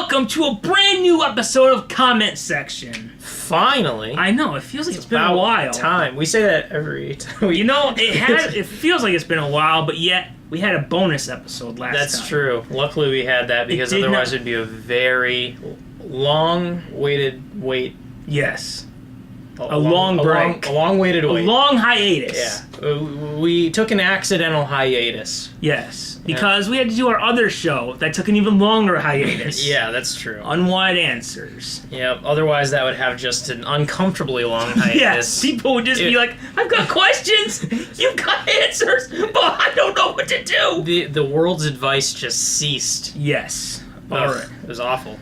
welcome to a brand new episode of Comment Section. Finally. I know, it feels like it's been a while. Time. We say that every time. It feels like it's been a while, but yet we had a bonus episode last time. That's true. Luckily we had that because otherwise it'd be a very long-waited wait. Yes. A long break. A long-waited wait. A long hiatus. Yeah. We took an accidental hiatus. Yes. Because we had to do our other show that took an even longer hiatus. Yeah, that's true. Unwide Answers. Yep. Otherwise, that would have just an uncomfortably long hiatus. Yes. People would just be like, I've got questions, you've got answers, but I don't know what to do. The world's advice just ceased. Yes. All right. It was awful.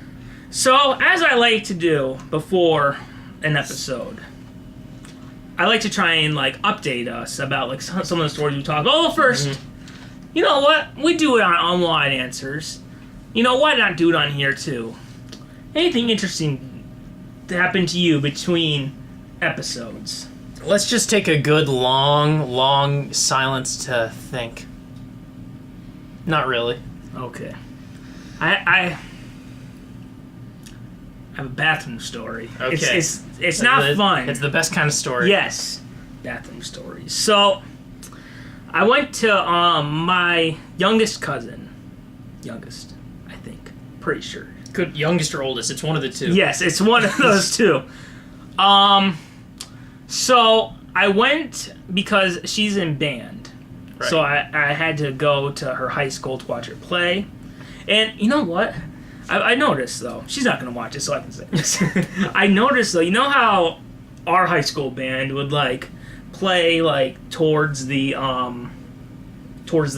So, as I like to do before an episode, I like to try and update us about some of the stories we talked. Oh, first, you know what? We do it on Unwide Answers. You know, why not do it on here too? Anything interesting to happen to you between episodes? Let's just take a good long silence to think. Not really. Okay. I have a bathroom story. Okay. It's not fun. It's the best kind of story. Yes. Bathroom stories. So, I went to my youngest cousin. Youngest, I think. Pretty sure. Good, youngest or oldest. It's one of the two. Yes, it's one of those two. So, I went because she's in band. Right. So, I had to go to her high school to watch her play. And you know what? I noticed, though, she's not going to watch it, so I can say this. I noticed, though, you know how our high school band would, play, towards the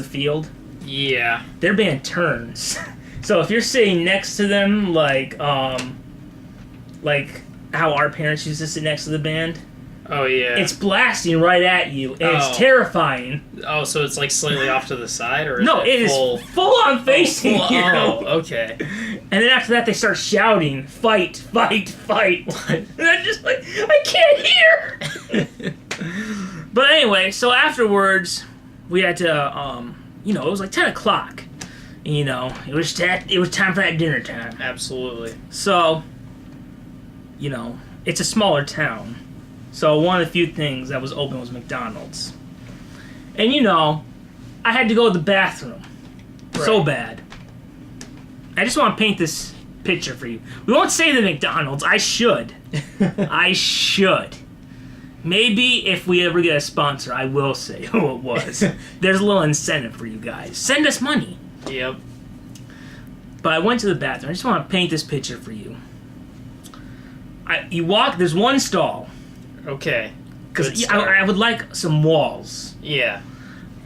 field? Yeah. Their band turns. So if you're sitting next to them, like how our parents used to sit next to the band. Oh, yeah. It's blasting right at you, and it's terrifying. Oh, so it's slightly off to the side? Or No, it is full on facing you. Oh, okay. And then after that, they start shouting, fight, fight, fight. And I'm just like, I can't hear. But anyway, so afterwards, we had to, it was like 10 o'clock. It was time for that dinner time. Absolutely. So, it's a smaller town. So one of the few things that was open was McDonald's. And I had to go to the bathroom. Right. So bad. I just want to paint this picture for you. We won't say the McDonald's. I should. I should. Maybe if we ever get a sponsor, I will say who it was. There's a little incentive for you guys. Send us money. Yep. But I went to the bathroom. I just want to paint this picture for you. You walk, there's one stall. Okay. Because I would like some walls. Yeah.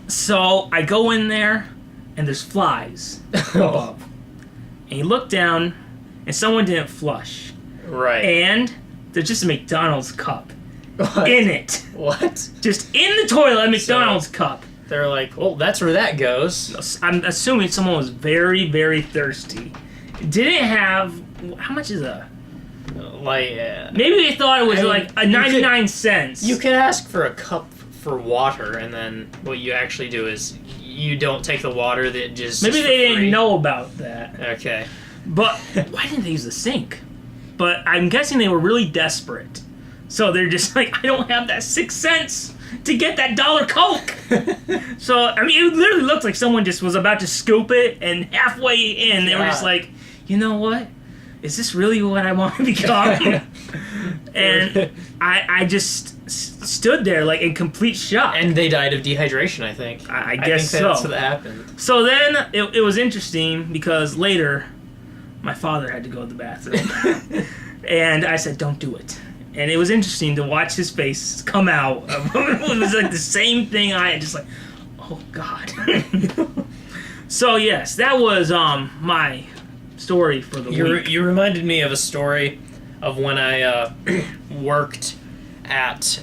So I go in there, and there's flies above. And you look down, and someone didn't flush. Right. And there's just a McDonald's cup. What? In it. What? Just in the toilet, a McDonald's cup. They're like, well, that's where that goes. I'm assuming someone was very, very thirsty. Didn't have... How much is a... maybe they thought it was a 99 cents. You could ask for a cup for water, and then what you actually do is you don't take the water that just... Maybe they didn't know about that. Okay. But why didn't they use the sink? But I'm guessing they were really desperate. So they're just like, I don't have that 6 cents to get that $1 Coke. So, it literally looked like someone just was about to scoop it, and halfway in, they were just like, you know what? Is this really what I want to become? And I just stood there, in complete shock. And they died of dehydration, I think. I guess so. That's what happened. So then, it was interesting, because later, my father had to go to the bathroom. And I said, don't do it. And it was interesting to watch his face come out. It was the same thing I had, just oh, God. So, yes, that was my story for the week. You reminded me of a story of when I worked at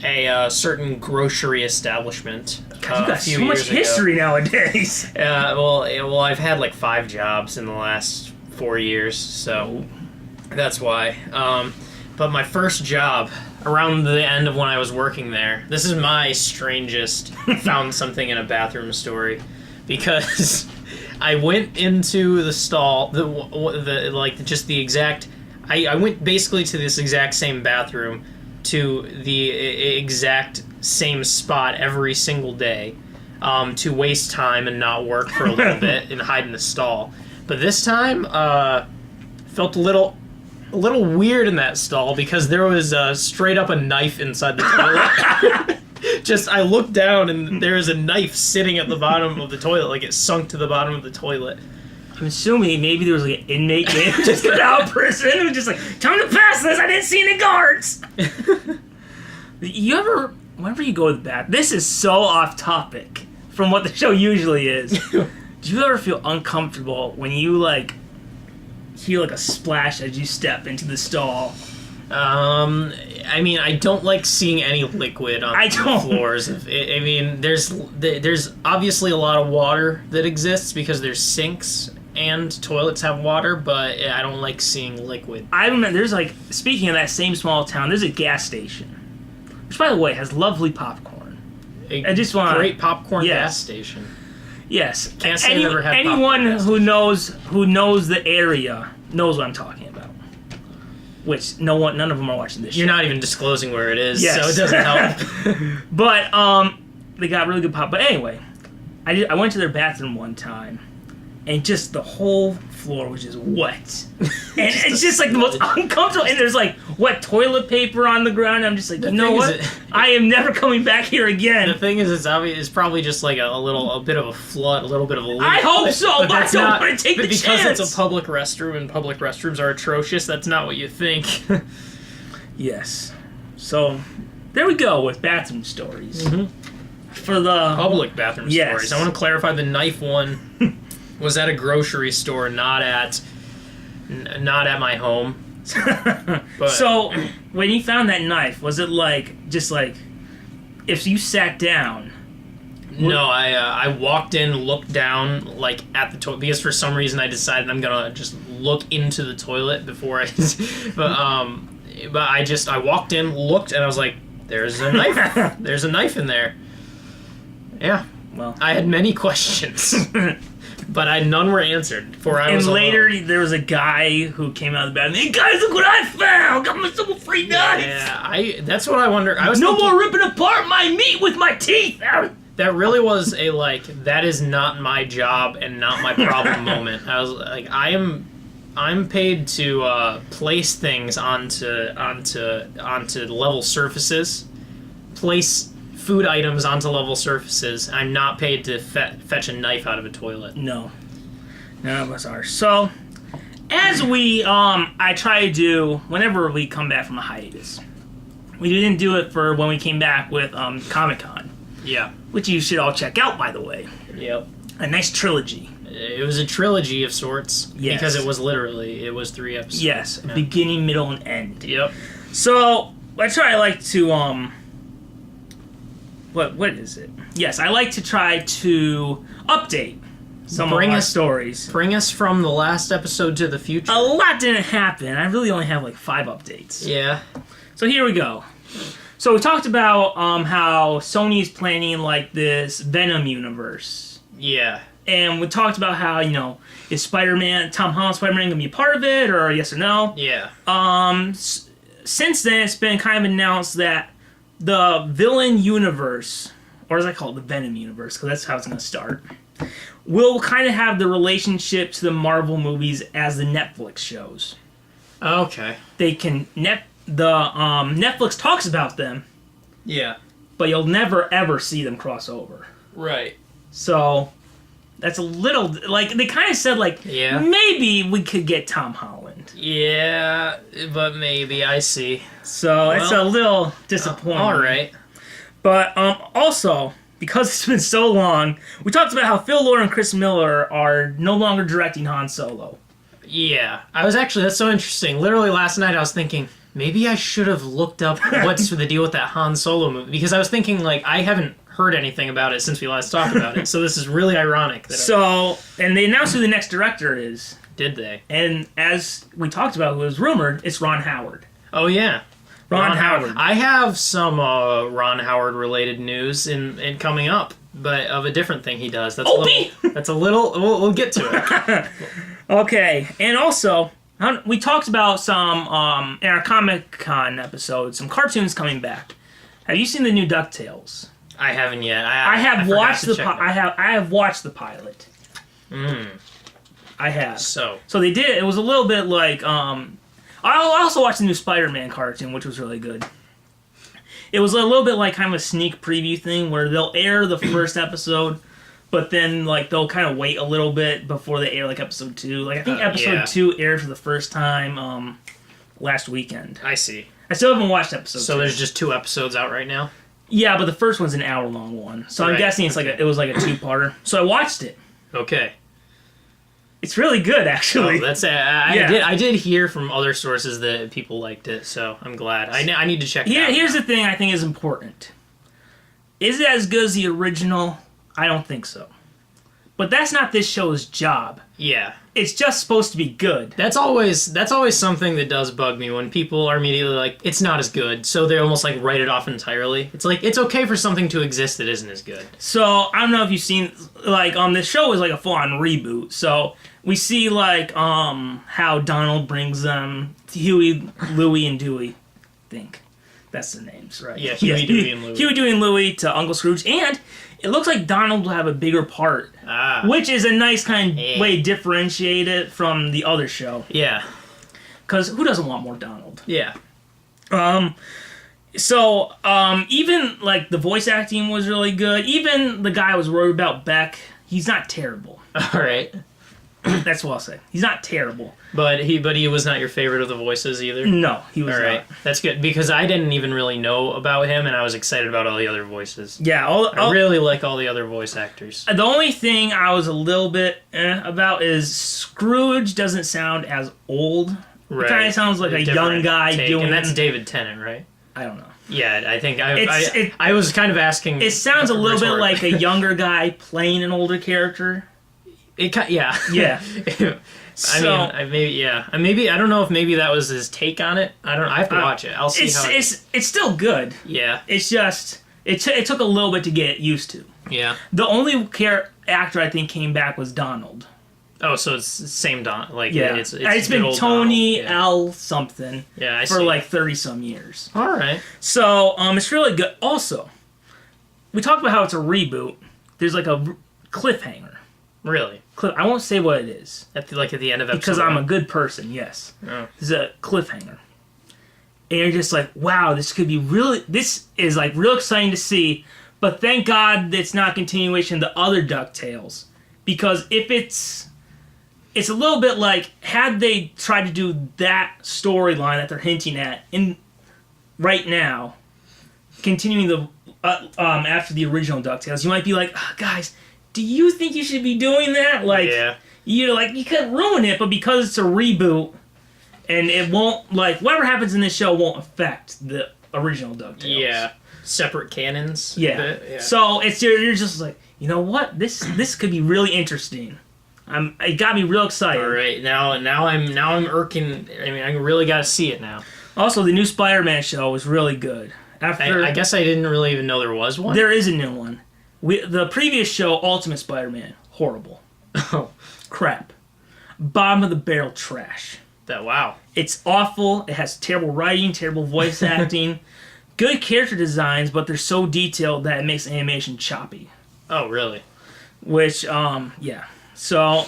a certain grocery establishment. God, you got so much history nowadays. Well, I've had 5 jobs in the last 4 years, so that's why. But my first job, around the end of when I was working there, this is my strangest found something in a bathroom story, because I went into the stall, the like just the exact. I went basically to this exact same bathroom, to the exact same spot every single day, to waste time and not work for a little bit and hide in the stall. But this time, felt a little weird in that stall because there was straight up a knife inside the toilet. Just, I looked down and there was a knife sitting at the bottom of the toilet, like it sunk to the bottom of the toilet. I'm assuming maybe there was like an inmate who just got out of prison who was just like, time to pass this, I didn't see any guards! Whenever you go to the bath, this is so off topic from what the show usually is. Do you ever feel uncomfortable when you like hear like a splash as you step into the stall? I mean, I don't like seeing any liquid on the floors. I mean, there's obviously a lot of water that exists because there's sinks and toilets have water, but I don't like seeing liquid. I remember there's like, speaking of that same small town, there's a gas station, which by the way has lovely popcorn. Great popcorn gas station. Yes. Can't say I've ever had anyone who knows the area knows what I'm talking about. Which none of them are watching this show. You're not even disclosing where it is, yes. So it doesn't help. But they got really good pop. But anyway, I went to their bathroom one time, and just the whole floor was just wet, and it's just like the most uncomfortable. And there's like wet toilet paper on the ground. I'm just like, you know what? I am never coming back here again. The thing is, it's probably just like a bit of a flood, a little bit of a leak. I hope so, but I don't want to take the because chance. It's a public restroom, and public restrooms are atrocious. That's not what you think. Yes. So there we go with bathroom stories. Mm-hmm. For the public bathroom stories, I want to clarify the knife one. Was at a grocery store, not at my home. But, so, when you found that knife, was it like just like if you sat down? No, I walked in, looked down like at the toilet because for some reason I decided I'm gonna just look into the toilet before I. But I walked in, looked, and I was like, "There's a knife. There's a knife in there." Yeah. Well, I had many questions. But none were answered before I was later, alone. There was a guy who came out of the bathroom. Hey guys, look what I found! Got myself a free knife! Yeah, that's what I wonder. I was no more ripping apart my meat with my teeth! That really was a, like, that is not my job and not my problem moment. I was like, I'm paid to place things onto level surfaces. Place food items onto level surfaces. I'm not paid to fetch a knife out of a toilet. No. None of us are. So, as we, I try to do whenever we come back from a hiatus. We didn't do it for when we came back with Comic-Con. Yeah. Which you should all check out, by the way. Yep. A nice trilogy. It was a trilogy of sorts. Yes. Because it was 3 episodes. Yes. Yeah. Beginning, middle, and end. Yep. So, I like to, what is it? Yes, I like to try to update some of our stories. Bring us from the last episode to the future. A lot didn't happen. I really only have like 5 updates. Yeah. So here we go. So we talked about how Sony's planning like this Venom universe. Yeah. And we talked about how, is Tom Holland's Spider-Man going to be a part of it, or yes or no? Yeah. Since then, it's been kind of announced that the villain universe, or as I call it, the Venom universe, because that's how it's going to start, will kind of have the relationship to the Marvel movies as the Netflix shows. Okay. They can Netflix talks about them. Yeah. But you'll never ever see them cross over. Right. So that's a little like they kind of said like maybe we could get Tom Holland. Yeah, but maybe I see. So it's a little disappointing. All right. But also, because it's been so long, we talked about how Phil Lord and Chris Miller are no longer directing Han Solo. Yeah. That's so interesting. Literally last night I was thinking, maybe I should have looked up what's the deal with that Han Solo movie. Because I was thinking, like, I haven't heard anything about it since we last talked about it. So this is really ironic. And they announced who the next director is. Did they? And as we talked about, it was rumored, it's Ron Howard. Oh, yeah. Ron Howard. I have some Ron Howard related news in coming up. but of a different thing he does. Opie! That's a little. We'll get to it. Okay, and also we talked about some in our Comic-Con episode, some cartoons coming back. Have you seen the new DuckTales? I haven't yet. I have watched I have watched the pilot. I have. So they did. It was a little bit like I also watched the new Spider-Man cartoon, which was really good. It was a little bit like kind of a sneak preview thing where they'll air the first episode, but then like they'll kind of wait a little bit before they air like episode 2. Like I think episode 2 aired for the first time last weekend. I see. I still haven't watched episode 2. So there's just 2 episodes out right now? Yeah, but the first one's an hour-long one. So I'm guessing it's it was like a 2-parter. So I watched it. Okay. It's really good, actually. Oh, that's I did hear from other sources that people liked it, so I'm glad. I need to check it out. Here's the thing I think is important. Is it as good as the original? I don't think so. But that's not this show's job. Yeah. It's just supposed to be good. That's always something that does bug me when people are immediately like, it's not as good, so they almost like write it off entirely. It's like, it's okay for something to exist that isn't as good. So, I don't know if you've seen, like, this show is like a full-on reboot. So, we see, like, how Donald brings Huey, Louie, and Dewey, I think. That's the names, right? Yeah, Huey, Dewey, and Louie. Huey, Dewey, and Louie to Uncle Scrooge, and it looks like Donald will have a bigger part, which is a nice kind of way to differentiate it from the other show. Yeah. Because who doesn't want more Donald? Yeah. So, even, like, the voice acting was really good. Even the guy I was worried about, Beck, he's not terrible. All right. That's what I'll say. He's not terrible. But he was not your favorite of the voices either? No, he was not. All right. That's good, because I didn't even really know about him, and I was excited about all the other voices. Yeah. I really like all the other voice actors. The only thing I was a little bit about is Scrooge doesn't sound as old. Right. It kind of sounds like a young guy doing... And that's David Tennant, right? I don't know. Yeah, I think I was kind of asking... It sounds a little bit like a younger guy playing an older character. Yeah. Yeah. Maybe I don't know if maybe that was his take on it. I have to watch it. I'll see how it's still good. Yeah. It's just it took a little bit to get used to. Yeah. The only actor I think came back was Donald. Oh, so it's the same Donald. Like yeah. It's been Tony L something. Yeah, for like 30 some years. All right. So it's really good. Also, we talked about how it's a reboot. There's like a cliffhanger. Really? I won't say what it is. At the end of episode because I'm a good person, yes. Oh. There's a cliffhanger. And you're just like, wow, this is like real exciting to see, but thank God it's not a continuation of the other DuckTales. Because if it's a little bit like, had they tried to do that storyline that they're hinting at right now, continuing the after the original DuckTales, you might be like, oh, guys, do you think you should be doing that? Like, yeah. You could ruin it, but because it's a reboot, and it won't, like, whatever happens in this show won't affect the original DuckTales. Yeah. Separate canons. Yeah. So you're just like, you know what? This could be really interesting. It got me real excited. All right, now I'm irking. I mean, I really got to see it now. Also, the new Spider-Man show was really good. I guess I didn't really even know there was one. There is a new one. The previous show, Ultimate Spider-Man, horrible. Oh. Crap. Bottom of the barrel trash. Wow. It's awful. It has terrible writing, terrible voice acting, good character designs, but they're so detailed that it makes animation choppy. Oh, really? Which, yeah. So,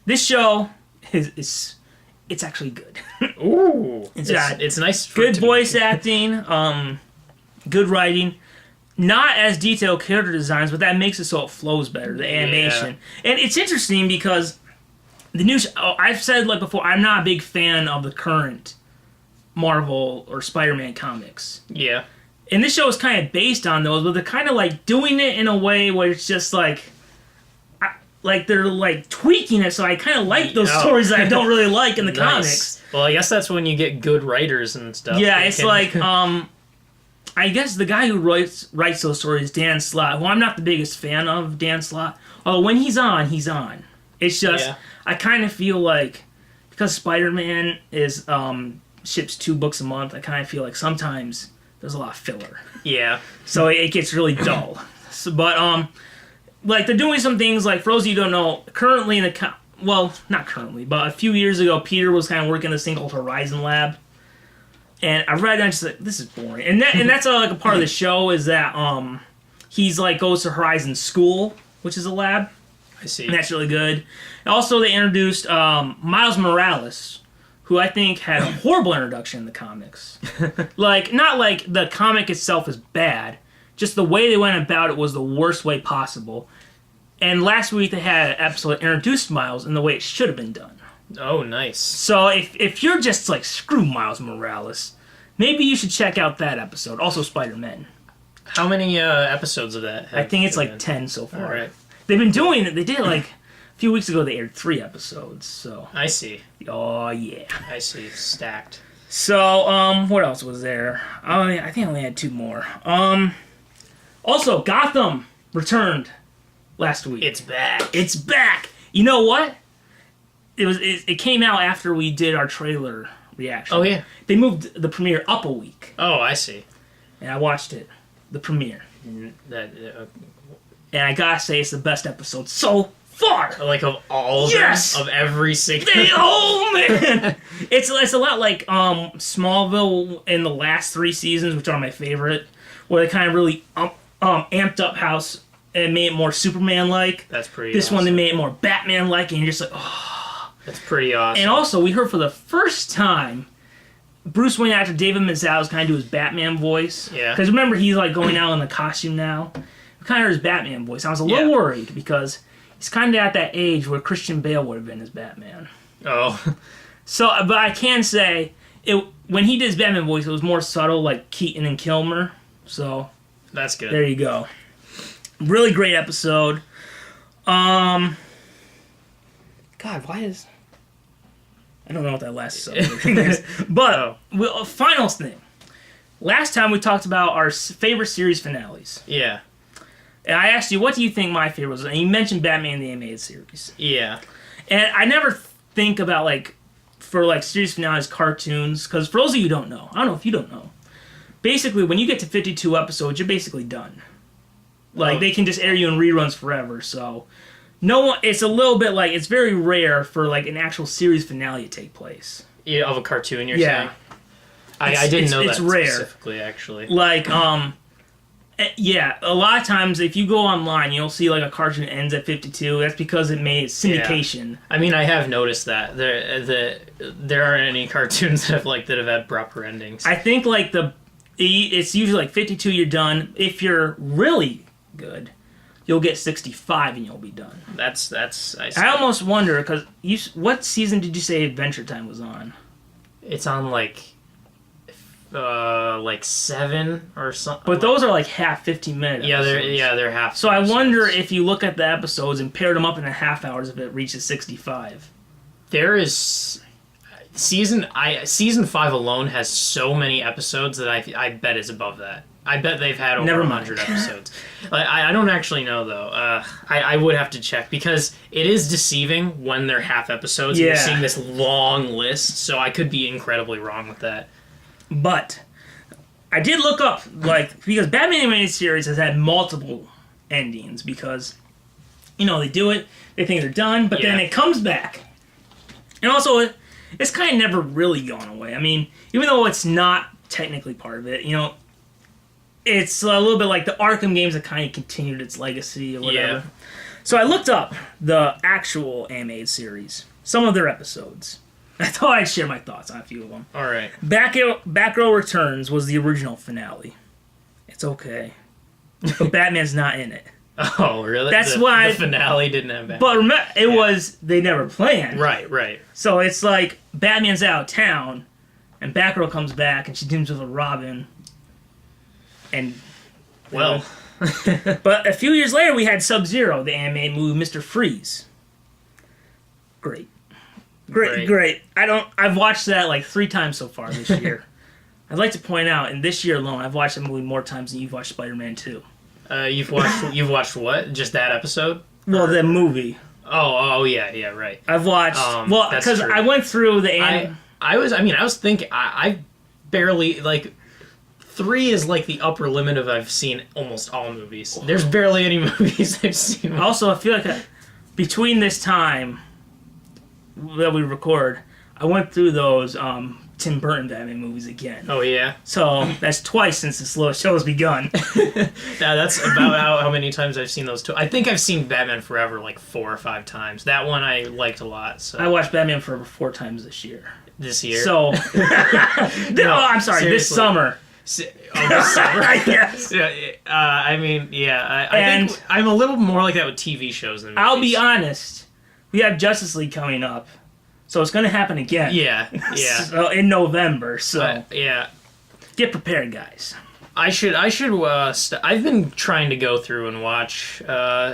this show it's actually good. Ooh. It's nice. Good voice acting, good writing. Not as detailed character designs, but that makes it so it flows better, the animation. Yeah. And it's interesting because the new... I've said like before, I'm not a big fan of the current Marvel or Spider-Man comics. Yeah. And this show is kind of based on those, but they're kind of like doing it in a way where it's just like they're like tweaking it, so I kind of like those stories that I don't really like in the comics. Well, I guess that's when you get good writers and stuff. Yeah, it's like... I guess the guy who writes those stories, Dan Slott, who I'm not the biggest fan of, Dan Slott. Although when he's on, he's on. It's just, I kind of feel like, because Spider-Man is ships 2 books a month, I kind of feel like sometimes there's a lot of filler. Yeah. So it gets really dull. So, but like they're doing some things like, for those of you who don't know, currently in the well, not currently, but a few years ago, Peter was kind of working this thing called Horizon Lab, and I read it and I just like, this is boring, and that's like a part of the show is that he's like goes to Horizon School, which is a lab. I see. And that's really good. And also, they introduced Miles Morales, who I think had a horrible introduction in the comics. Like, not like the comic itself is bad, just the way they went about it was the worst way possible. And last week they had an episode that introduced Miles in the way it should have been done. Oh, nice. So if you're just like, screw Miles Morales, maybe you should check out that episode. Also, Spider-Man. How many episodes of that? I think it's like 10 so far. All right. They've been doing it. They did like a few weeks ago. They aired 3 episodes. So I see. Oh yeah. I see. Stacked. So what else was there? Oh yeah, I think I only had 2 more. Also, Gotham returned last week. It's back. It's back. You know what? It came out after we did our trailer reaction. Oh yeah. They moved the premiere up a week, Oh, I see. and I watched it. The premiere. That And I gotta say, it's the best episode so far. like of all of Yes! them, of every single. Oh man, it's a lot like Smallville in the last 3 seasons, which are my favorite, where they kind of really amped up House and made it more Superman-like. That's pretty. This awesome. one they made it more Batman-like, and you're just like, oh. That's pretty awesome. And also, we heard for the first time Bruce Wayne actor David Mazouz kind of do his Batman voice. Yeah. Because remember, he's like going out in the costume now. We kind of heard his Batman voice. I was a little worried because he's kind of at that age where Christian Bale would have been his Batman. Oh. So, but I can say, when he did his Batman voice, it was more subtle, like Keaton and Kilmer. So, That's good. there you go. Really great episode. God, why is... I don't know what that last thing is. But, final thing. Last time we talked about our favorite series finales. Yeah. And I asked you, what do you think my favorite was? And you mentioned Batman the Animated Series. Yeah. And I never think about, like, for, like, series finales, cartoons. Because for those of you who don't know, I don't know if you don't know. Basically, when you get to 52 episodes, you're basically done. Like, they can just air you in reruns forever, so... No one, it's a little bit like, it's very rare for like an actual series finale to take place. Yeah, of a cartoon, you're saying? I didn't know it's that rare. specifically, actually. Like, yeah, a lot of times if you go online, you'll see like a cartoon ends at 52. That's because it made syndication. Yeah. I mean, I have noticed that there aren't any cartoons that have had proper endings. I think like it's usually like 52. You're done. If you're really good, you'll get 65 and you'll be done. That's I almost wonder because what season did you say Adventure Time was on? It's on like 7 or something. But those are like half 15-minute. Yeah, episodes. they're half. So I episodes. wonder if you look at the episodes and pair them up in a half hours if it reaches 65. There is season 5 alone has so many episodes that I bet it's above that. I bet they've had over 100 episodes. I don't actually know, though. I would have to check, because it is deceiving when they're half episodes. Yeah. And you're seeing this long list, so I could be incredibly wrong with that. But I did look up, like, because Batman Animated Series has had multiple endings, because, you know, they do it, they think they're done, but then it comes back. And also, it's kind of never really gone away. I mean, even though it's not technically part of it, you know, it's a little bit like the Arkham games that kind of continued its legacy or whatever. Yeah. So I looked up the actual animated series, some of their episodes. I thought I'd share my thoughts on a few of them. All right. Batgirl Returns was the original finale. It's okay. But Batman's not in it. Oh, really? That's why... The finale didn't have Batman. But remember, it was... They never planned. Right. So it's like Batman's out of town, and Batgirl comes back, and she teams with a Robin... And well, but a few years later, we had Sub-Zero, the animated movie Mr. Freeze. Great. I've watched that like 3 times so far this year. I'd like to point out, in this year alone, I've watched the movie more times than you've watched Spider-Man 2. You've watched what? Just that episode? Well, the movie. Oh yeah, right. I've watched because I went through the. I was thinking I barely like 3 is like the upper limit of I've seen almost all movies. There's barely any movies I've seen. Also, I feel like between this time that we record, I went through those Tim Burton Batman movies again. Oh, yeah? So that's twice since the show has begun. That's about how many times I've seen those two. I think I've seen Batman Forever like 4 or 5 times. That one I liked a lot. So I watched Batman Forever 4 times this year. This year? So, no, I'm sorry, seriously. This summer. This summer? Yes. I mean, yeah. I think I'm a little more like that with TV shows than movies. I'll be honest. We have Justice League coming up. So it's going to happen again. Yeah. So in November. So yeah. Get prepared, guys. I should. I've been trying to go through and watch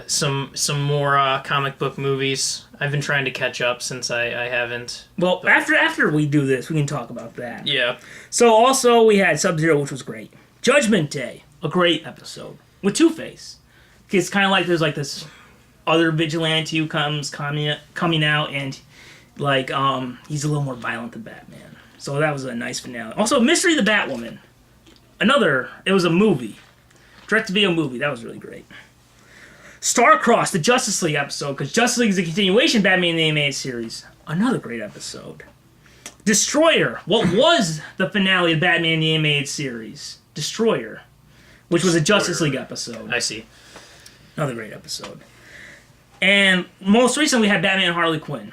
some more comic book movies. I've been trying to catch up since I haven't. Well, after we do this, we can talk about that. Yeah. So also we had Sub-Zero, which was great. Judgment Day, a great episode with Two-Face. It's kind of like there's like this other vigilante who comes coming out, and like he's a little more violent than Batman. So that was a nice finale. Also, Mystery of the Batwoman. It was a movie. Direct-to-video movie. That was really great. Starcross, the Justice League episode, because Justice League is a continuation of Batman the Animated Series. Another great episode. Destroyer, what was the finale of Batman the Animated Series? Destroyer, which was a Justice League episode. I see. Another great episode. And most recently, we had Batman and Harley Quinn.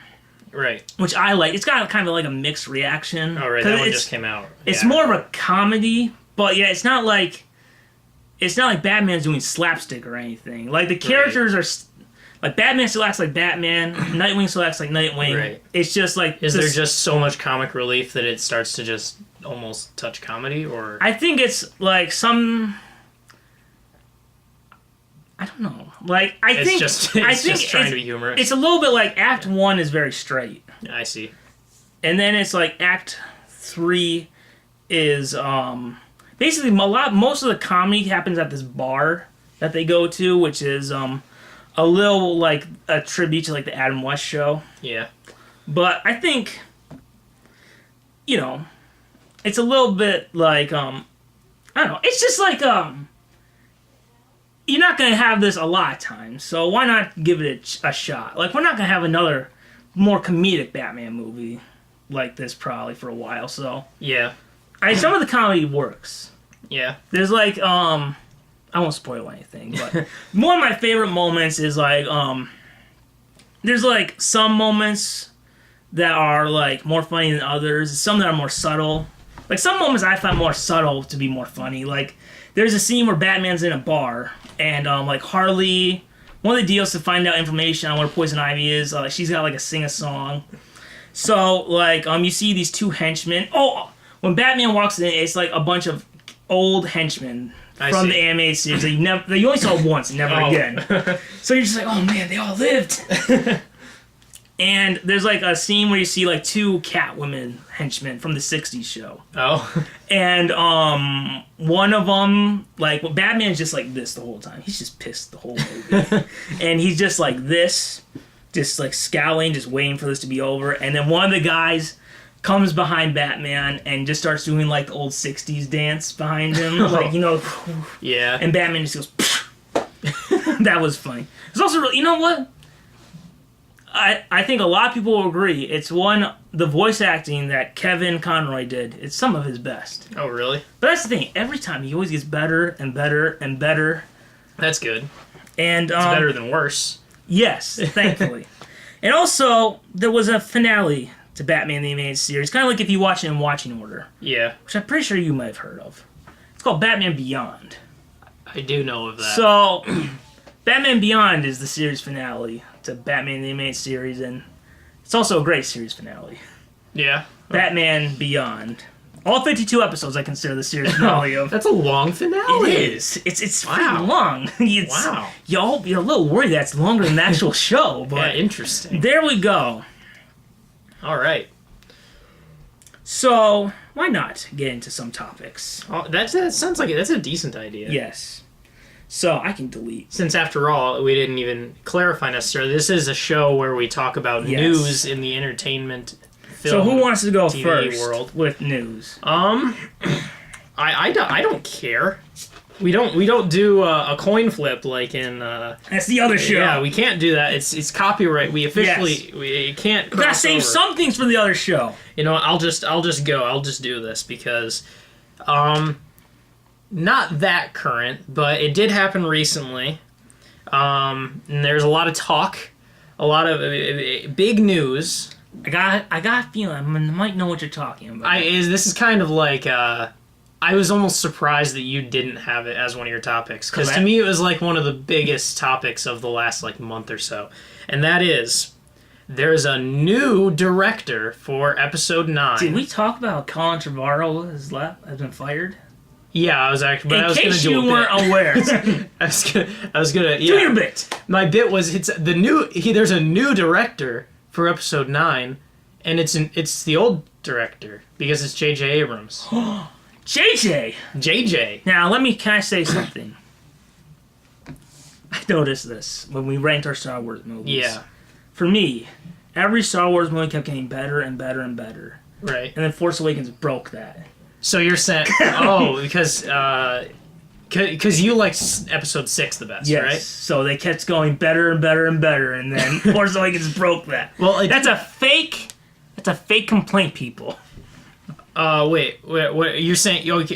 Right. Which I like. It's got kind of like a mixed reaction. Oh, right. That one just came out. It's more of a comedy, but yeah, it's not like Batman's doing slapstick or anything. Like, the characters are... Like, Batman still acts like Batman. Nightwing still acts like Nightwing. Right. It's just like... Is there just so much comic relief that it starts to just almost touch comedy, or... I think it's like some... I don't know. Like, I think it's just trying to be humorous. It's a little bit like Act 1 is very straight. I see. And then it's like Act 3 is basically most of the comedy happens at this bar that they go to, which is a little like a tribute to like the Adam West show. Yeah. But I think, it's a little bit like I don't know. It's just like you're not going to have this a lot of times, so why not give it a shot? Like, we're not going to have another more comedic Batman movie like this probably for a while, so... Yeah. Some of the comedy works. Yeah. There's, like, I won't spoil anything, but one of my favorite moments is, like, there's, like, some moments that are, like, more funny than others, some that are more subtle. Like, some moments I find more subtle to be more funny. Like, there's a scene where Batman's in a bar, and, like, Harley... One of the deals to find out information on where Poison Ivy is, she's got, like, a sing-a-song. So, like, you see these two henchmen. Oh, when Batman walks in, it's, like, a bunch of old henchmen from the animated series that you only saw once and never again. So you're just like, oh, man, they all lived. And there's, like, a scene where you see, like, two Catwoman henchmen from the 60s show. Oh. And, one of them, like, Batman's just like this the whole time. He's just pissed the whole movie. And he's just like this, just, like, scowling, just waiting for this to be over. And then one of the guys comes behind Batman and just starts doing, like, the old 60s dance behind him. Like, Yeah. And Batman just goes, That was funny. It's also really, you know what? I think a lot of people will agree. It's the voice acting that Kevin Conroy did. It's some of his best. Oh, really? But that's the thing. Every time he always gets better and better and better. That's good. And it's better than worse. Yes, thankfully. And also, there was a finale to Batman the Animated Series. Kind of like if you watch it in watching order. Yeah. Which I'm pretty sure you might have heard of. It's called Batman Beyond. I do know of that. So, Batman Beyond is the series finale to Batman the Animated Series, and it's also a great series finale. Yeah. Batman Beyond. All 52 episodes I consider the series finale of. That's a long finale. It is. It's pretty long. Wow. You're a little worried that it's longer than the actual show, but... Yeah, interesting. There we go. All right. So, why not get into some topics? Oh, that sounds like that's a decent idea. Yes. So, I can delete. Since, after all, we didn't even clarify necessarily, this is a show where we talk about news in the entertainment film. So, who wants to go TV first world with news? I don't care. We don't do a coin flip like in. That's the other show. Yeah, we can't do that. It's copyright. We officially we can't. We gotta save some things for the other show. You know, I'll just go. I'll just do this because, not that current, but it did happen recently. And there's a lot of talk, a lot of big news. I got a feeling I might know what you're talking about. This is kind of like. I was almost surprised that you didn't have it as one of your topics. Because to me, it was like one of the biggest topics of the last month or so. And that is, there's a new director for episode 9. Did we talk about Colin Trevorrow has been fired? Yeah, I was actually. But In I was case do you weren't aware, I was gonna. Yeah. Do your bit. My bit was there's a new director for episode 9, and it's the old director because it's J.J. Abrams. JJ. Now, can I say something? I noticed this when we ranked our Star Wars movies. Yeah. For me, every Star Wars movie kept getting better and better and better. Right. And then Force Awakens broke that. So you're saying, because you like episode 6 the best, yes. right? So they kept going better and better and better, and then Force Awakens broke that. Well, that's a fake complaint, people. Wait, what you're saying? I'm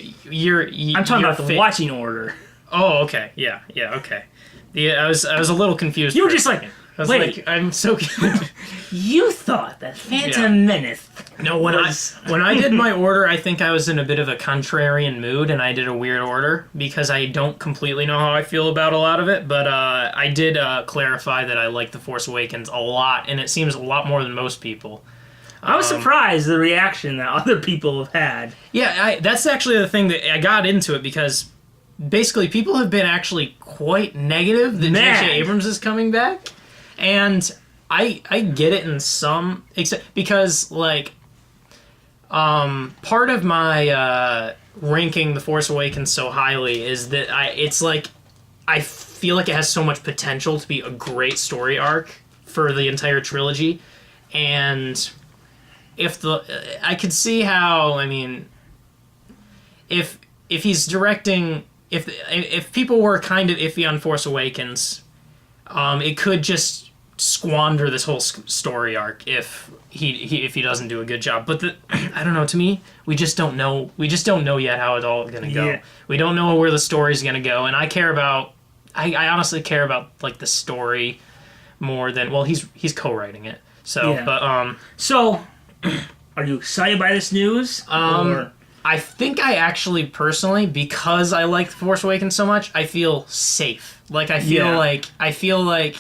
talking about the watching order. Oh, okay, yeah, okay. I was a little confused. You were just like, I was wait, like, I'm so. You thought that Phantom Menace? No, when I did my order, I think I was in a bit of a contrarian mood, and I did a weird order because I don't completely know how I feel about a lot of it. But I did clarify that I like The Force Awakens a lot, and it seems a lot more than most people. I was surprised the reaction that other people have had. Yeah, that's actually the thing that I got into it because basically people have been actually quite negative that J.J. Abrams is coming back, and I get it in some except because part of my ranking The Force Awakens so highly is that I feel like it has so much potential to be a great story arc for the entire trilogy, and I could see how, I mean, if he's directing, if people were kind of iffy on Force Awakens, it could just squander this whole story arc if he doesn't do a good job. But I don't know. To me, we just don't know. We just don't know yet how it's all gonna go. Yeah. We don't know where the story's gonna go, and I honestly care about the story more than he's co-writing it. So, yeah. But so. Are you excited by this news? I think I actually, personally, because I like The Force Awakens so much, I feel safe. I feel like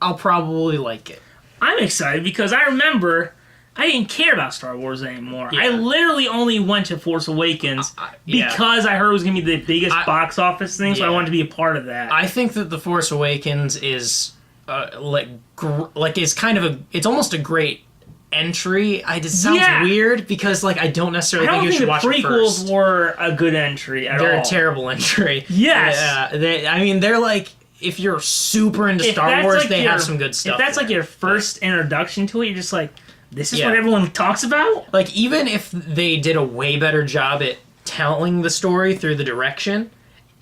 I'll probably like it. I'm excited because I remember I didn't care about Star Wars anymore. Yeah. I literally only went to Force Awakens because I heard it was going to be the biggest box office thing, so I wanted to be a part of that. I think that The Force Awakens is, is kind of it's almost a great entry. It sounds weird because I don't necessarily think you should watch it first. I don't think the prequels were a good entry at all. They're a terrible entry. Yes. Yeah, they're if you're super into Star Wars, they have some good stuff. If that's your first introduction to it, you're just this is what everyone talks about? Even if they did a way better job at telling the story through the direction,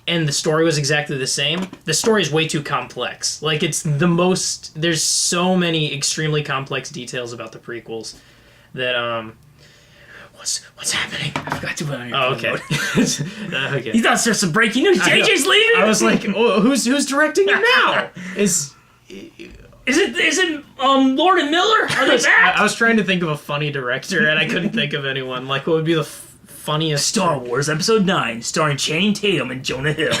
and the story was exactly the same, the story is way too complex. There's so many extremely complex details about the prequels that, what's happening? I forgot to put on your okay. Okay. You thought there's some breaking news? JJ's leaving? I was like, who's directing it now? Is it Lord and Miller? Are they back? I was trying to think of a funny director, and I couldn't think of anyone. What would be the funniest Star Wars Episode 9, starring Channing Tatum and Jonah Hill.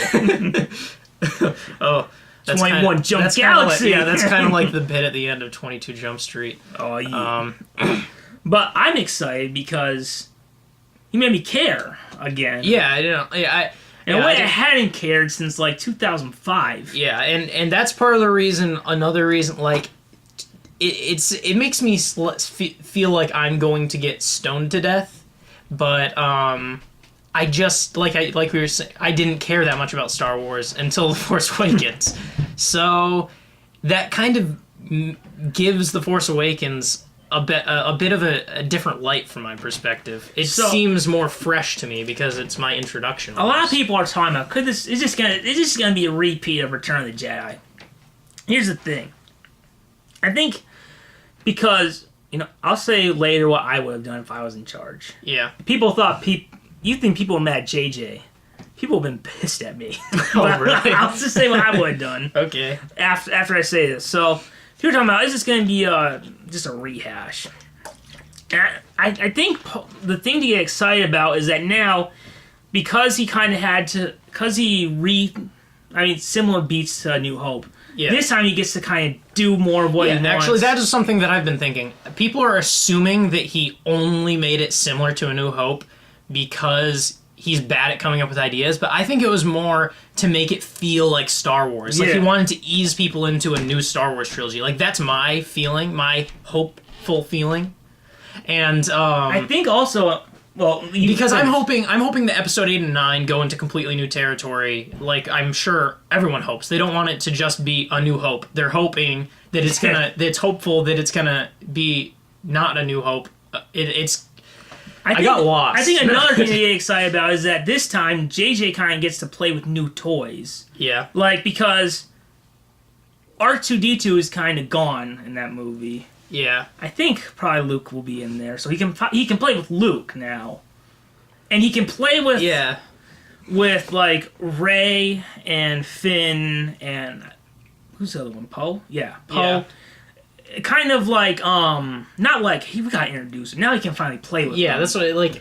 Oh, that's 21 Jump Galaxy. That's kind of like the bit at the end of 22 Jump Street. Oh, yeah. But I'm excited because he made me care again. Yeah, I know. Yeah, in a way, I hadn't cared since 2005. Yeah, and that's part of the reason. Another reason, it makes me feel like I'm going to get stoned to death. But I just we were saying, I didn't care that much about Star Wars until The Force Awakens. So that kind of gives The Force Awakens a bit of a different light from my perspective. It seems more fresh to me because it's my introduction. A lot of people are talking about is this gonna be a repeat of Return of the Jedi? Here's the thing. I think because I'll say later what I would have done if I was in charge. Yeah. People thought you think people were mad at JJ. People have been pissed at me. Oh, really? I'll just say what I would have done. Okay. After I say this. So, people are talking about, is this going to be just a rehash? And I think the thing to get excited about is that now, because he kind of had to, similar beats to A New Hope. Yeah. This time he gets to kind of do more of what he wants. Actually, that is something that I've been thinking. People are assuming that he only made it similar to A New Hope because he's bad at coming up with ideas, but I think it was more to make it feel like Star Wars. Like, he wanted to ease people into a new Star Wars trilogy. Like, that's my feeling, my hopeful feeling. And I think also, because I'm hoping that Episode 8 and 9 go into completely new territory. Like, I'm sure everyone hopes. They don't want it to just be A New Hope. They're hoping that it's hopeful that it's gonna be not A New Hope. I got lost. I think another thing to get excited about is that this time JJ kind of gets to play with new toys. Yeah. Like, because R2-D2 is kind of gone in that movie. Yeah. I think probably Luke will be in there, so he can play with Luke now, and he can play with like Rey and Finn and who's the other one? Poe. Yeah, Poe. Yeah. Kind of like, not like he got introduced. Now he can finally play with them. Yeah, that's what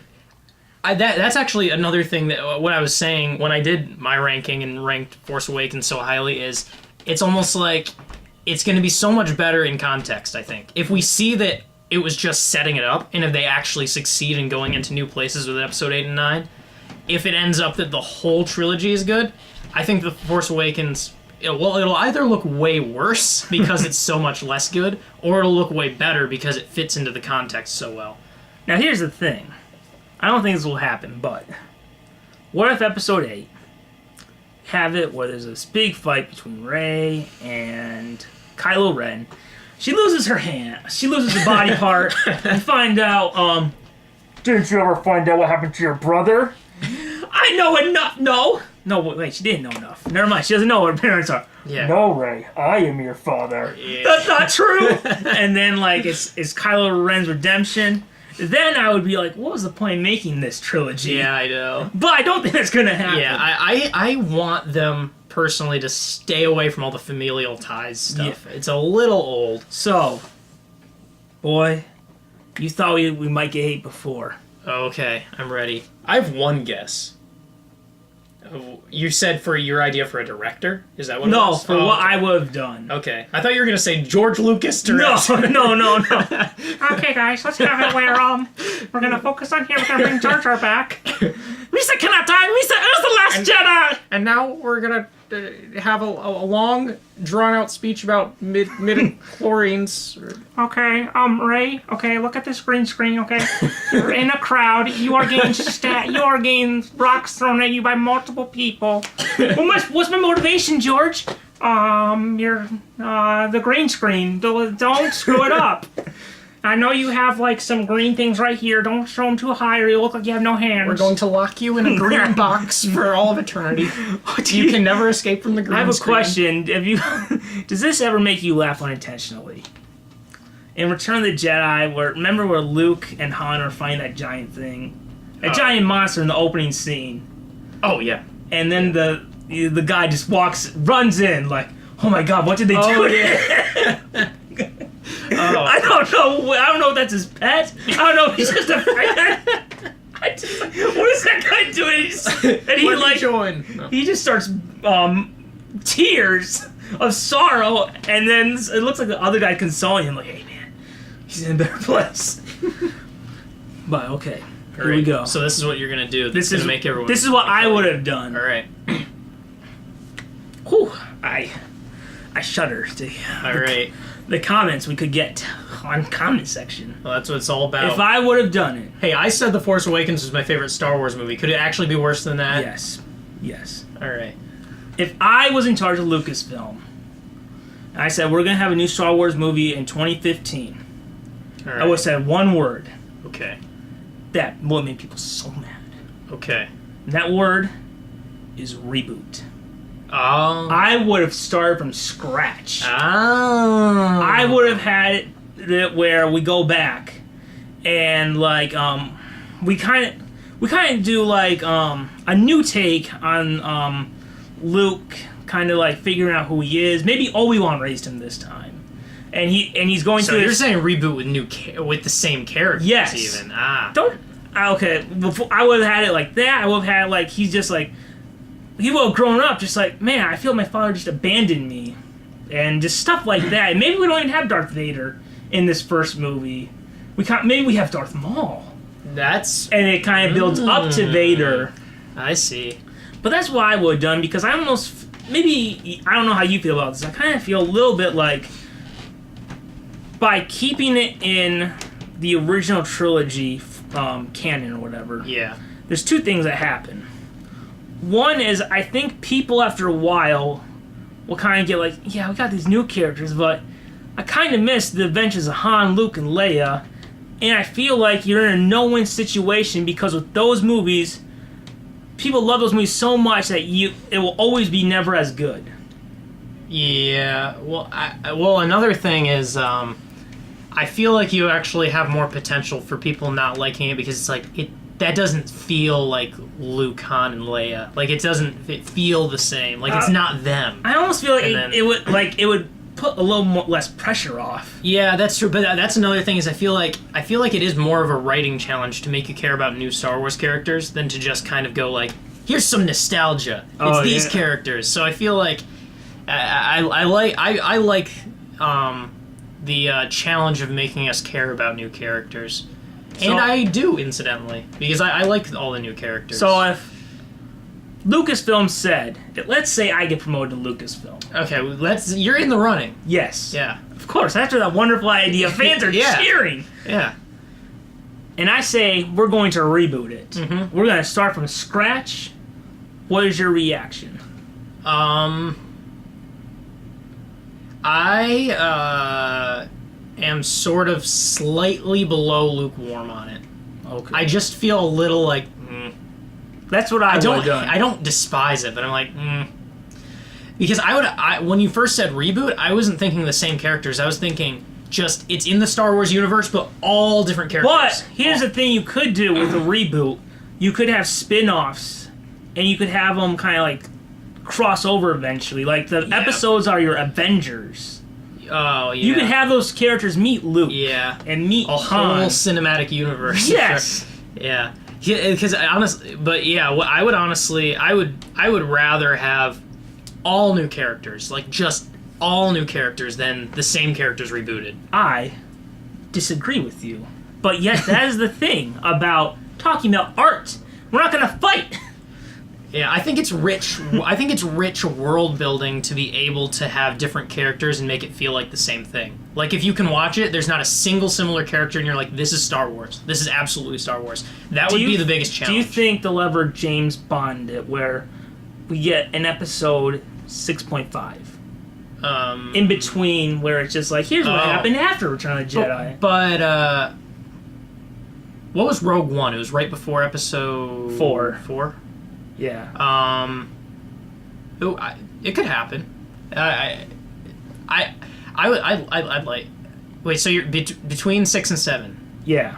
that's actually another thing that what I was saying when I did my ranking and ranked Force Awakens so highly is it's almost like it's going to be so much better in context, I think. If we see that it was just setting it up, and if they actually succeed in going into new places with Episode 8 and 9, if it ends up that the whole trilogy is good, I think The Force Awakens... it'll either look way worse because it's so much less good, or it'll look way better because it fits into the context so well. Now, here's the thing. I don't think this will happen, but what if Episode 8 have it where there's this big fight between Rey and Kylo Ren? She loses her hand. She loses a body part. And find out, didn't you ever find out what happened to your brother? I know enough. No, wait, she didn't know enough. Never mind, she doesn't know what her parents are. Yeah. No, Rey, I am your father. Yeah. That's not true! And then, like, it's Kylo Ren's redemption. Then I would be like, what was the point of making this trilogy? Yeah, I know. But I don't think that's gonna happen. Yeah, I want them, personally, to stay away from all the familial ties stuff. Yeah. It's a little old. So, boy, you thought we might get hate before. Okay, I'm ready. I have one guess. You said for your idea for a director? Is that what it was? No, for what I would have done. Okay. I thought you were going to say George Lucas director. No. Okay, guys, let's have it where we're going to focus on here. We're going to bring Jar Jar back. Lisa cannot die. Lisa is the last Jedi! And now we're going to have a long, drawn-out speech about midi-chlorians. Okay, Rey, okay, look at this green screen, okay? You're in a crowd. You are getting rocks thrown at you by multiple people. What's my motivation, George? The green screen. Don't screw it up. I know you have, like, some green things right here. Don't show them too high or you look like you have no hands. We're going to lock you in a green box for all of eternity. You can never escape from the green screen. I have a question. Does this ever make you laugh unintentionally? In Return of the Jedi, remember where Luke and Han are fighting that giant thing? A giant monster in the opening scene. Oh, yeah. And then the guy just runs in like, oh my god, what did they do? Oh, yeah. I don't know if that's his pet. I don't know if he's just a friend. What is that guy doing? He just starts tears of sorrow, and then it looks like the other guy consoling him, like, hey man, he's in a better place. But okay, here we go. So this is what you're gonna do. This is make everyone. This is what I would have done. All right. Whew, I shudder to the comments we could get on comment section. Well, that's what it's all about. If I would have done it. Hey, I said The Force Awakens was my favorite Star Wars movie. Could it actually be worse than that? Yes. All right. If I was in charge of Lucasfilm, and I said we're going to have a new Star Wars movie in 2015, All I right. would have said one word Okay. that would make people so mad. Okay. And that word is reboot. Oh. I would have started from scratch. Oh. I would have had it where we go back and like we kind of do like a new take on Luke, kind of like figuring out who he is. Maybe Obi-Wan raised him this time, and he's going So to. you're saying reboot with with the same characters? Yes. Even Don't. Okay. Before I would have had it like that. I would have had it like he's just like he would have grown up, just like, man, I feel my father just abandoned me, and just stuff like that. And maybe we don't even have Darth Vader in this first movie. Maybe we have Darth Maul. And it kind of builds up to Vader. I see. But that's what I would have done, because I almost, maybe, I don't know how you feel about this, I kind of feel a little bit like, by keeping it in the original trilogy canon or whatever, Yeah. there's two things that happen. One is, I think people after a while will kind of get like, yeah, we got these new characters, but I kind of miss the adventures of Han, Luke, and Leia. And I feel like you're in a no-win situation, because with those movies, people love those movies so much that it will always be never as good. Yeah. Well, another thing is, I feel like you actually have more potential for people not liking it, because it's like that doesn't feel like Luke, Han, and Leia. Like it doesn't feel the same. Like it's not them. I almost feel like it would put a little less pressure off. Yeah, that's true. But that's another thing, is I feel like it is more of a writing challenge to make you care about new Star Wars characters than to just kind of go like, here's some nostalgia. It's these characters. So I feel like I like the challenge of making us care about new characters. And I do, incidentally, because I like all the new characters. So if Lucasfilm said, let's say I get promoted to Lucasfilm. Okay, you're in the running. Yes. Yeah. Of course, after that wonderful idea, fans are cheering. Yeah. And I say, we're going to reboot it. Mm-hmm. We're going to start from scratch. What is your reaction? I am sort of slightly below lukewarm on it. Okay. I just feel a little like, That's what I would have done. I don't despise it, but I'm like, Because when you first said reboot, I wasn't thinking the same characters. I was thinking just, it's in the Star Wars universe, but all different characters. But here's the thing you could do with a reboot. You could have spin-offs, and you could have them kind of like cross over eventually. Like the episodes are your Avengers. Oh, yeah. You could have those characters meet Luke. Yeah. And meet a Han. whole cinematic universe. Yes. Yeah. Because honestly, but yeah, I would rather have all new characters, like just all new characters, than the same characters rebooted. I disagree with you, but yet that is the thing about talking about art. We're not gonna fight. Yeah, I think it's rich. I think it's rich world building to be able to have different characters and make it feel like the same thing. Like if you can watch it, there's not a single similar character, and you're like, "This is Star Wars. This is absolutely Star Wars." That would be the biggest challenge. Do you think they'll ever James Bond it, where we get an episode 6.5 in between, where it's just like, here's what happened after Return of the Jedi? But what was Rogue One? It was right before episode 4. Yeah. It could happen. I'd like. Wait, so you're between 6 and 7? Yeah.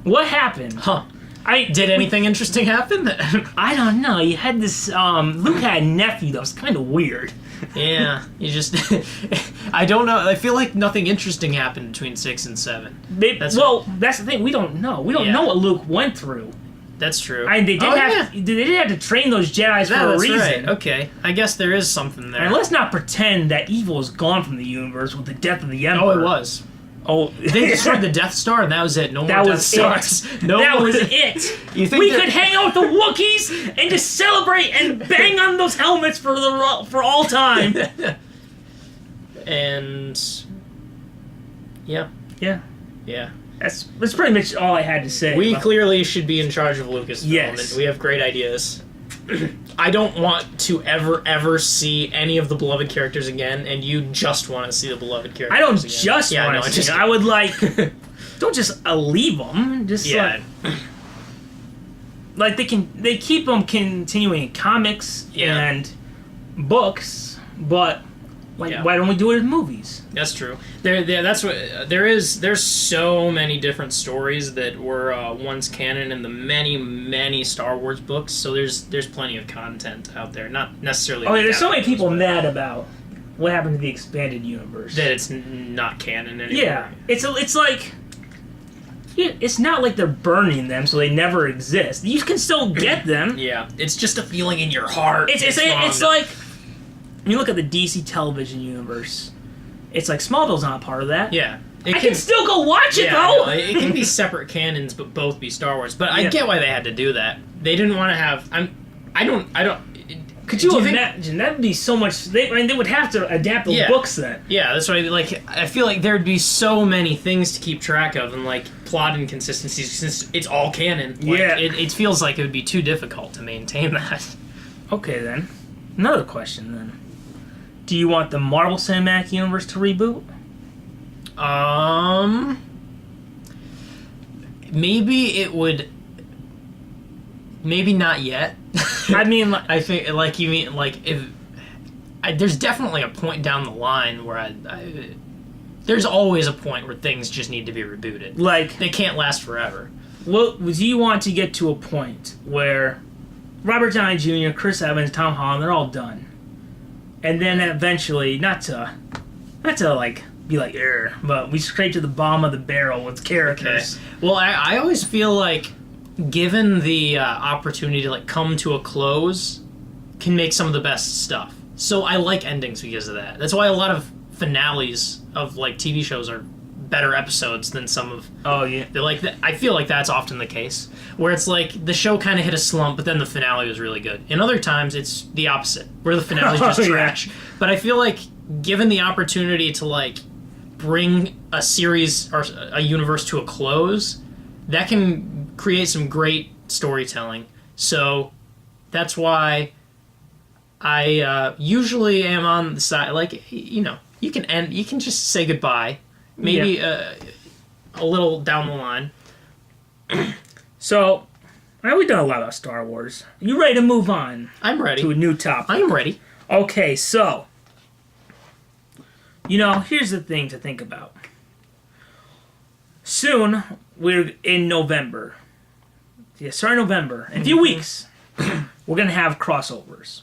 What happened? Huh. Did anything interesting happen? I don't know. You had this. Luke had a nephew that was kind of weird. Yeah, you just. I don't know. I feel like nothing interesting happened between 6 and 7. That's the thing. We don't know. We don't know what Luke went through. That's true. I mean, they did have to train those Jedis for a reason. Right. Okay, I guess there is something there. And let's not pretend that evil is gone from the universe with the death of the Emperor. Oh, it was. Oh, they destroyed the Death Star, and that was it. No more Death Stars. That was it. We could hang out with the Wookiees and just celebrate and bang on those helmets for all time. And yeah. That's pretty much all I had to say. We clearly should be in charge of Lucasfilm. Yes. And we have great ideas. I don't want to ever see any of the beloved characters again, and you just want to see the beloved characters I don't again. just want to see them. I would like don't just leave them. Just like they keep them continuing in comics and books, but why don't we do it in movies? That's true. There's so many different stories that were once canon in the many Star Wars books. So there's plenty of content out there. Not necessarily. Oh, yeah, there's so many people mad about what happened to the expanded universe. That it's not canon anymore. Yeah, it's like. It's not like they're burning them so they never exist. You can still get them. Yeah, it's just a feeling in your heart. It's like when you look at the DC television universe. It's like Smallville's not part of that. Yeah, I can still go watch it though. No, it can be separate canons, but both be Star Wars. But I get why they had to do that. They didn't want to have. I don't. Could you imagine? That'd be so much. They would have to adapt the books then. Yeah, that's why. Like, I feel like there'd be so many things to keep track of, and like plot inconsistencies since it's all canon. Like, it feels like it would be too difficult to maintain that. Okay, then. Another question then. Do you want the Marvel Cinematic Universe to reboot? Maybe it would. Maybe not yet. I mean, I think, like, you mean, like, if... there's definitely a point down the line where there's always a point where things just need to be rebooted. Like... They can't last forever. Well, do you want to get to a point where Robert Downey Jr., Chris Evans, Tom Holland, they're all done? And then eventually, not to like, be like, but we scrape to the bottom of the barrel with characters. Okay. Well, I always feel like given the opportunity to like come to a close, can make some of the best stuff. So I like endings because of that. That's why a lot of finales of like TV shows are better episodes than some of. Oh yeah. They're like I feel like that's often the case where it's like the show kind of hit a slump, but then the finale was really good. In other times, it's the opposite where the finale is just trash. But I feel like given the opportunity to like bring a series or a universe to a close, that can create some great storytelling. So that's why I usually am on the side, like, you can just say goodbye, maybe a little down the line. So, we've done a lot of Star Wars. You ready to move on? I'm ready. To a new topic. I'm ready. Okay, so, here's the thing to think about. Soon, we're in November. Yeah, starting November. In a few weeks, we're going to have crossovers.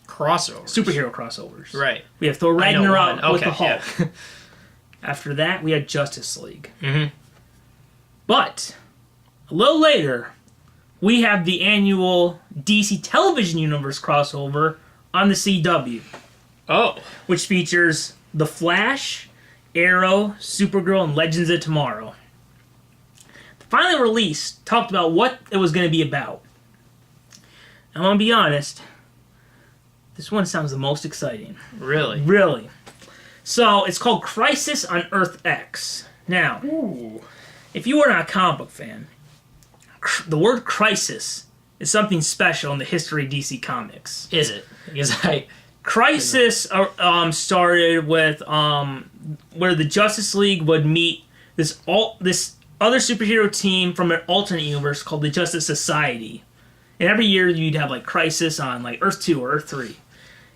Superhero crossovers. Right. We have Thor Ragnarok with the Hulk. Yeah. After that, we had Justice League. Mm-hmm. But, a little later, we have the annual DC Television Universe crossover on the CW. Oh. Which features The Flash, Arrow, Supergirl, and Legends of Tomorrow. Finally released, talked about what it was going to be about. I'm going to be honest, this one sounds the most exciting. Really? Really. So, it's called Crisis on Earth X. Now, if you are not a comic book fan, the word crisis is something special in the history of DC Comics. Is it? Because Crisis started with where the Justice League would meet this other superhero team from an alternate universe called the Justice Society. And every year you'd have like Crisis on like Earth 2 or Earth 3.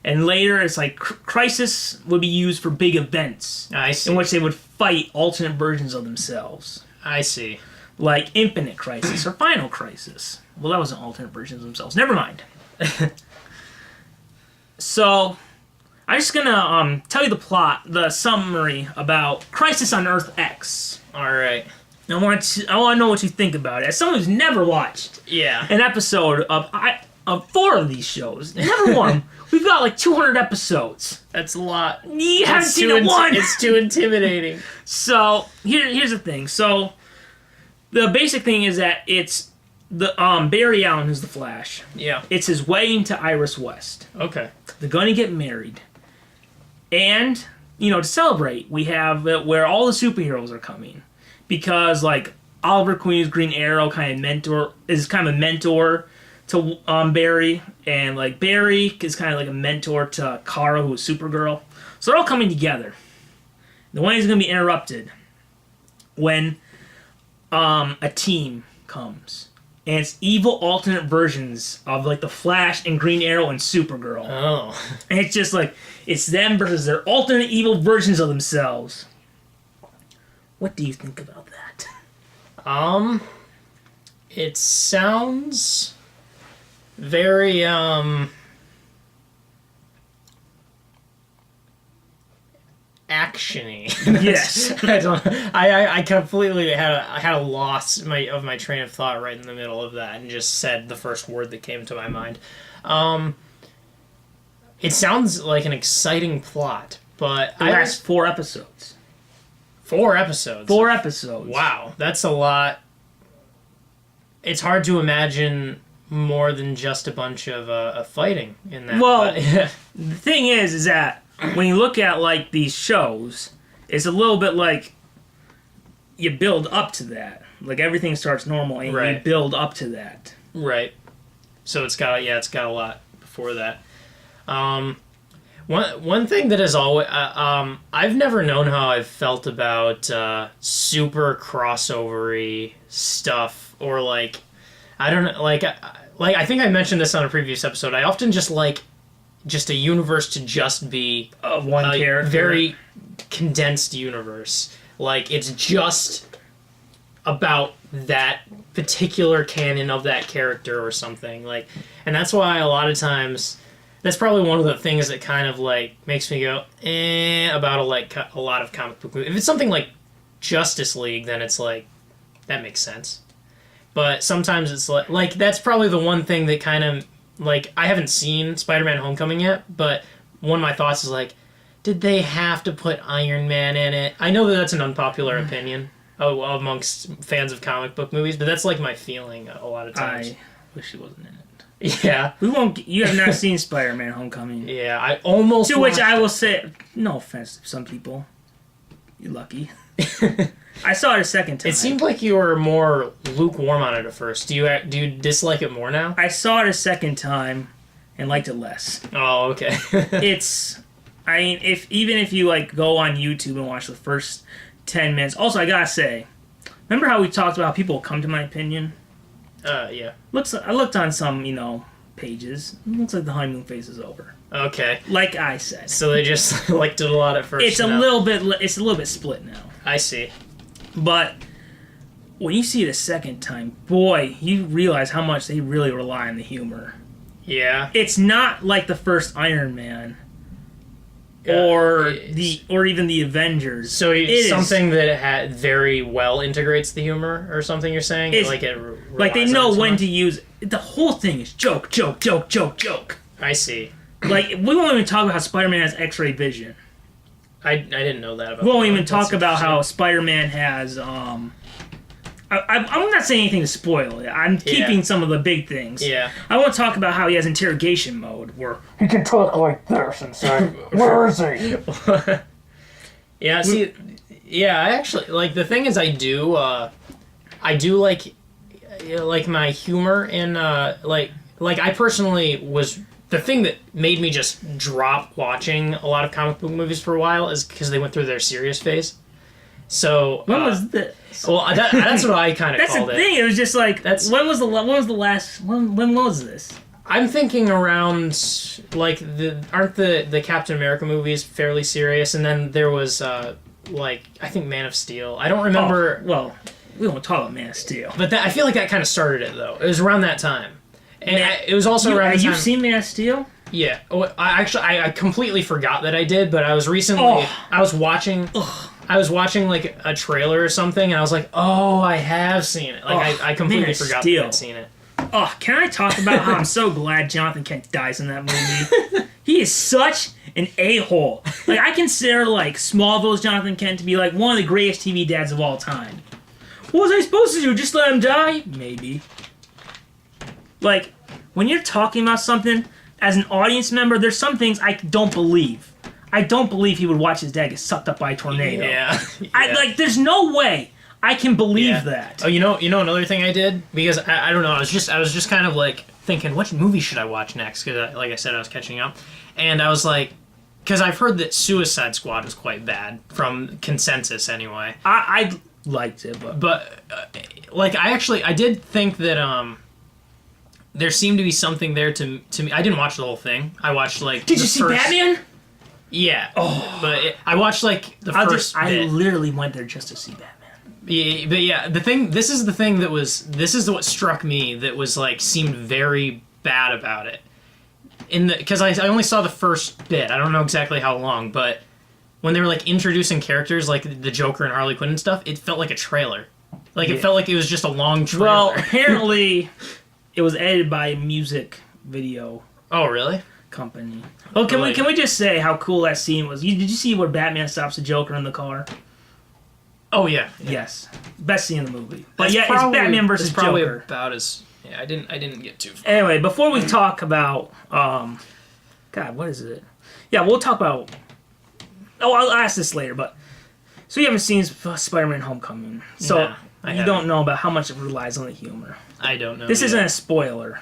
And later it's like Crisis would be used for big events. I see. In which they would fight alternate versions of themselves. I see. Like Infinite Crisis or Final Crisis. Well, that wasn't alternate versions of themselves. Never mind. So, I'm just gonna tell you the plot, the summary about Crisis on Earth X. Alright. I want to know what you think about it. As someone who's never watched an episode of 4 of these shows, never one. We've got like 200 episodes. That's a lot. You haven't seen it one. It's too intimidating. So here's the thing. So the basic thing is that it's the Barry Allen who's the Flash. Yeah. It's his wedding to Iris West. Okay. They're going to get married, and to celebrate, we have where all the superheroes are coming. Because, like, Oliver Queen's Green Arrow is kind of a mentor to Barry. And, like, Barry is kind of like a mentor to Kara, who is Supergirl. So they're all coming together. The wedding is going to be interrupted when a team comes, and it's evil alternate versions of like the Flash and Green Arrow and Supergirl. Oh. And it's just like it's them versus their alternate evil versions of themselves. What do you think about that? It sounds very actiony. Yes. I completely had a loss of my train of thought right in the middle of that and just said the first word that came to my mind. It sounds like an exciting plot, but The last 4 episodes. 4 episodes. 4 episodes. Wow, that's a lot. It's hard to imagine more than just a bunch of fighting in that. Well, but, the thing is that when you look at like these shows, it's a little bit like you build up to that. Like everything starts normal and you build up to that. right. So it's got a lot before that. One thing that is always I've never known how I've felt about super crossover-y stuff, or like I don't know, like I think I mentioned this on a previous episode. I often just like just a universe to just be One character. very condensed universe. Like it's just about that particular canon of that character or something. Like, and that's why a lot of times. That's probably one of the things that kind of like makes me go about a lot of comic book movies. If it's something like Justice League, then it's like that makes sense. But sometimes it's like that's probably the one thing that kind of like I haven't seen Spider-Man: Homecoming yet, but one of my thoughts is like, did they have to put Iron Man in it? I know that that's an unpopular opinion amongst fans of comic book movies, but that's like my feeling a lot of times. I wish he wasn't in it. Yeah. We won't. You have not seen Spider-Man: Homecoming. Yeah, I almost. To which I will say, no offense to some people, you're lucky. I saw it a second time. It seemed like you were more lukewarm on it at first. Do you dislike it more now? I saw it a second time and liked it less. Oh, okay. I mean, if you like go on YouTube and watch the first 10 minutes. Also, I gotta say, remember how we talked about how people come to my opinion? Yeah. I looked on some, pages. It looks like the honeymoon phase is over. Okay. Like I said. So they just liked it a lot at first. It's a little bit split now. I see. But when you see it a second time, boy, you realize how much they really rely on the humor. Yeah. It's not like the first Iron Man. Or even the Avengers. So it's something that very well integrates the humor, or something you're saying? Like they know when to use it. The whole thing is joke. I see. Like, we won't even talk about how Spider-Man has X-ray vision. I didn't know that about We won't even talk about how Spider-Man has, I'm not saying anything to spoil it. I'm keeping some of the big things. Yeah. I want to talk about how he has interrogation mode, where he can talk like this and say, "Where is he?" Yeah. See. Yeah. I actually like the thing is I do like my humor in like I personally was. The thing that made me just drop watching a lot of comic book movies for a while is because they went through their serious phase. So when was this? Well, that's what I kind of that's called the thing. It was just like when was this? I'm thinking around like aren't the Captain America movies fairly serious, and then there was I think Man of Steel. I don't remember. Well, we won't talk about Man of Steel, but I feel like that kind of started it though. It was around that time, and it was also around. Have you seen Man of Steel? Yeah. I completely forgot that I did, but I was recently I was watching. I was watching like a trailer or something, and I was like, "Oh, I have seen it." Like I completely forgot that I'd seen it. Oh, can I talk about how I'm so glad Jonathan Kent dies in that movie? He is such an a-hole. Like, I consider like Smallville's Jonathan Kent to be like one of the greatest TV dads of all time. What was I supposed to do? Just let him die? Maybe. Like, when you're talking about something as an audience member, there's some things I don't believe. I don't believe he would watch his dad get sucked up by a tornado. Yeah. There's no way I can believe that. Oh, you know another thing I did, because I don't know, I was just kind of like thinking, what movie should I watch next? Because like I said, I was catching up, and I was like, because I've heard that Suicide Squad was quite bad from consensus anyway. I liked it, But like I did think that there seemed to be something there to me. I didn't watch the whole thing. I watched like. Did you see Batman? Yeah. Oh, but I watched like the first. I literally went there just to see Batman. Yeah, but yeah, this is what struck me that was like seemed very bad about it. Because I only saw the first bit. I don't know exactly how long, but when they were like introducing characters like the Joker and Harley Quinn and stuff, it felt like a trailer. Like it felt like it was just a long trailer. Well, apparently it was edited by a music video. Oh, really? Company. Oh, can we just say how cool that scene was? Did you see where Batman stops the Joker in the car? Oh yeah. Yes, best scene in the movie. But That's yeah, it's Batman versus probably Joker. About as I didn't get too far. Anyway, before we talk about God, what is it? Yeah, we'll talk about. Oh, I'll ask this later. But so you haven't seen Spider-Man: Homecoming, so you don't know about how much it relies on the humor. I don't know. This isn't a spoiler.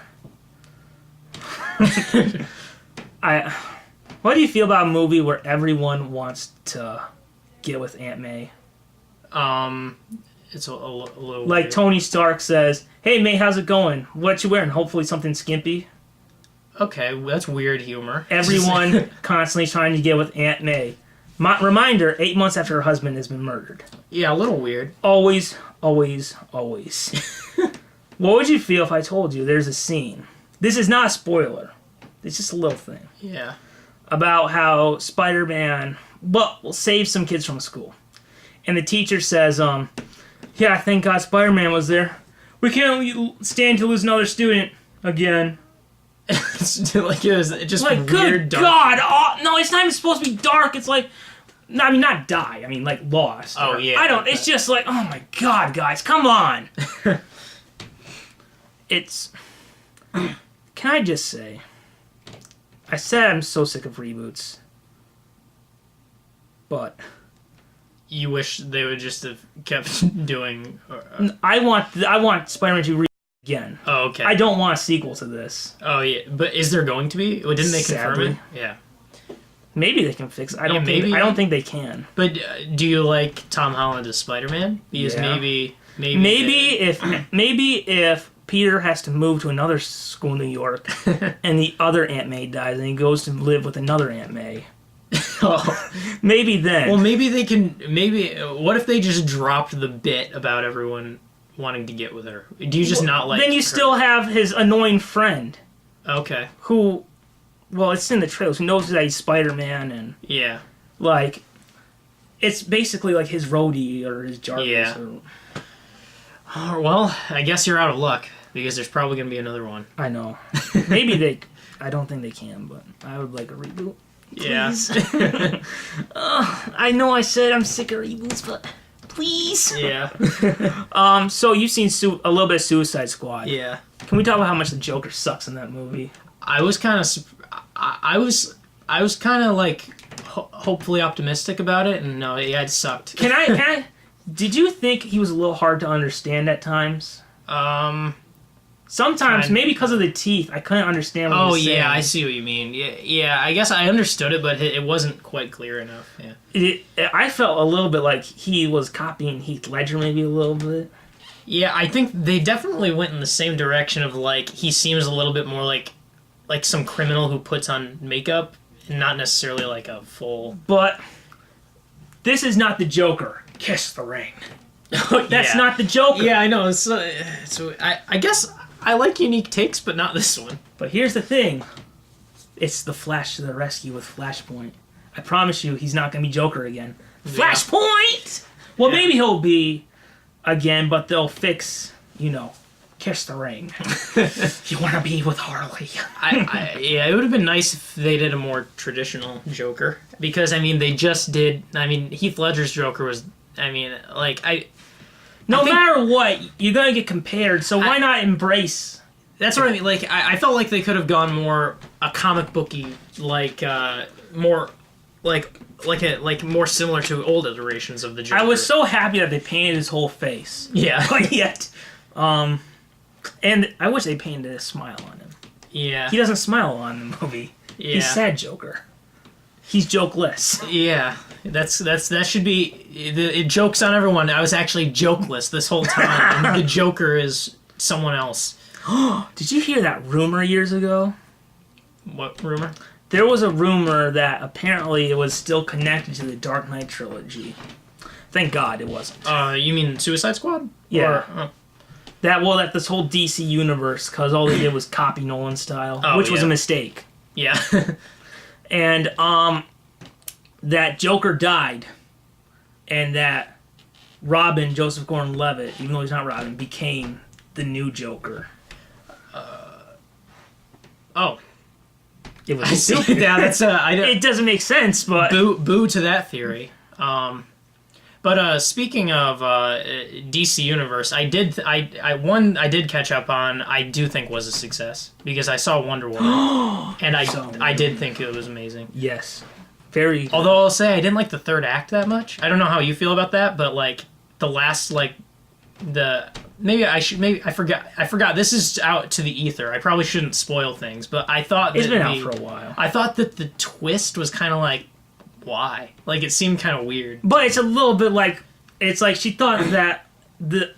What do you feel about a movie where everyone wants to get with Aunt May? It's a little like weird. Tony Stark says, "Hey May, how's it going? What you wearing? Hopefully something skimpy." Okay, well, that's weird humor. Everyone constantly trying to get with Aunt May. Reminder: 8 months after her husband has been murdered. Yeah, a little weird. Always. What would you feel if I told you there's a scene? This is not a spoiler. It's just a little thing. Yeah. About how Spider-Man will save some kids from school. And the teacher says, yeah, thank God Spider-Man was there. We can't stand to lose another student again. Like it was just like, weird. Good dark. God! Oh, no, it's not even supposed to be dark. It's like, I mean, not die. I mean, like lost. Oh yeah. I don't. It's just like, oh my God, guys, come on. It's. Can I just say? I said I'm so sick of reboots, but you wish they would just have kept doing. I want Spider-Man to reboot again. Oh, okay. I don't want a sequel to this. Oh yeah, but is there going to be? Didn't they confirm Sadly. it? Yeah. Maybe they can fix it. I don't think they can. But do you like Tom Holland as Spider-Man? Because maybe if Peter has to move to another school in New York and the other Aunt May dies and he goes to live with another Aunt May. Maybe then. Well, maybe they can. What if they just dropped the bit about everyone wanting to get with her? Do you just not like? Then you her? still have his annoying friend. Okay. Who? Well, it's in the trailers. Who knows that he's Spider-Man and yeah, like it's basically like his roadie or his Jarvis. Yeah. Well, I guess you're out of luck because there's probably gonna be another one. I know. Maybe they. I don't think they can, but I would like a reboot. Please. Yeah. I know I said I'm sick of reboots, but please. Yeah. So you've seen a little bit of Suicide Squad. Yeah. Can we talk about how much the Joker sucks in that movie? I was kind of, I was kind of like hopefully optimistic about it, and no, yeah, it sucked. Can I? Did you think he was a little hard to understand at times? Sometimes, maybe because of the teeth, I couldn't understand what he was saying. Yeah, I see what you mean. Yeah, I guess I understood it, but it wasn't quite clear enough. Yeah. I felt a little bit like he was copying Heath Ledger, maybe a little bit. Yeah, I think they definitely went in the same direction of like he seems a little bit more like some criminal who puts on makeup, and not necessarily like a full. But this is not the Joker. Kiss the ring. That's not the Joker. Yeah, I know. I guess I like unique takes, but not this one. But here's the thing. It's the Flash to the rescue with Flashpoint. I promise you he's not going to be Joker again. Yeah. Flashpoint! Well, maybe he'll be again, but they'll fix, kiss the ring. You want to be with Harley. Yeah, it would have been nice if they did a more traditional Joker. Because, they just did... Heath Ledger's Joker was... No matter what, you're going to get compared, so why not embrace... That's what I mean. Like, I felt like they could have gone more a comic booky, more more similar to old iterations of the Joker. I was so happy that they painted his whole face. Yeah. But yet, and I wish they painted a smile on him. Yeah. He doesn't smile on the movie. Yeah. He's sad Joker. He's jokeless. Yeah, that should be it. Jokes on everyone. I was actually jokeless this whole time, and the Joker is someone else. Did you hear that rumor years ago? What rumor? There was a rumor that apparently it was still connected to the Dark Knight trilogy. Thank God it wasn't. You mean Suicide Squad? Yeah. That this whole DC universe, because all they did was copy Nolan's style, which was a mistake. Yeah. And that Joker died, and that Robin, Joseph Gordon-Levitt, even though he's not Robin, became the new Joker. It was stupid. Yeah, that's it doesn't make sense, but boo to that theory. But speaking of DC Universe, I did catch up on. I do think was a success because I saw Wonder Woman, and I did think it was amazing. Yes, very good. Although I'll say I didn't like the third act that much. I don't know how you feel about that, but like the last I forgot. This is out to the ether. I probably shouldn't spoil things, but I thought it's been out for a while. I thought that the twist was kind of like, why? Like it seemed kind of weird. But it's a little bit like it's like she thought that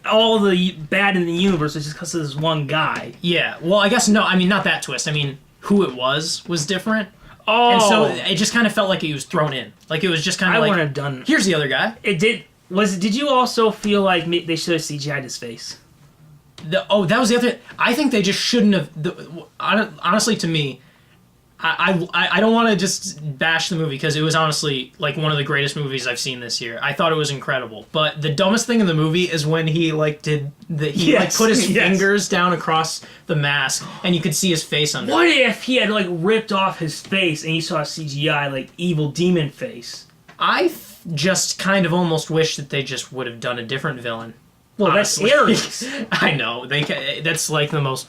all the bad in the universe was just because of this one guy. Yeah. Well, I guess no. I mean, not that twist. I mean, who it was different. Oh. And so it just kind of felt like he was thrown in. Like it was just kind of like, I wouldn't have done. Here's the other guy. It did. Did you also feel like they should have CGI'd his face? That was the other. I think they just shouldn't have. Honestly, to me, I don't want to just bash the movie because it was honestly like one of the greatest movies I've seen this year. I thought it was incredible. But the dumbest thing in the movie is when he put his fingers down across the mask and you could see his face under. What if he had ripped off his face and you saw CGI evil demon face? I just kind of almost wish that they just would have done a different villain. Well, honestly. That's Ares. I know that's like the most.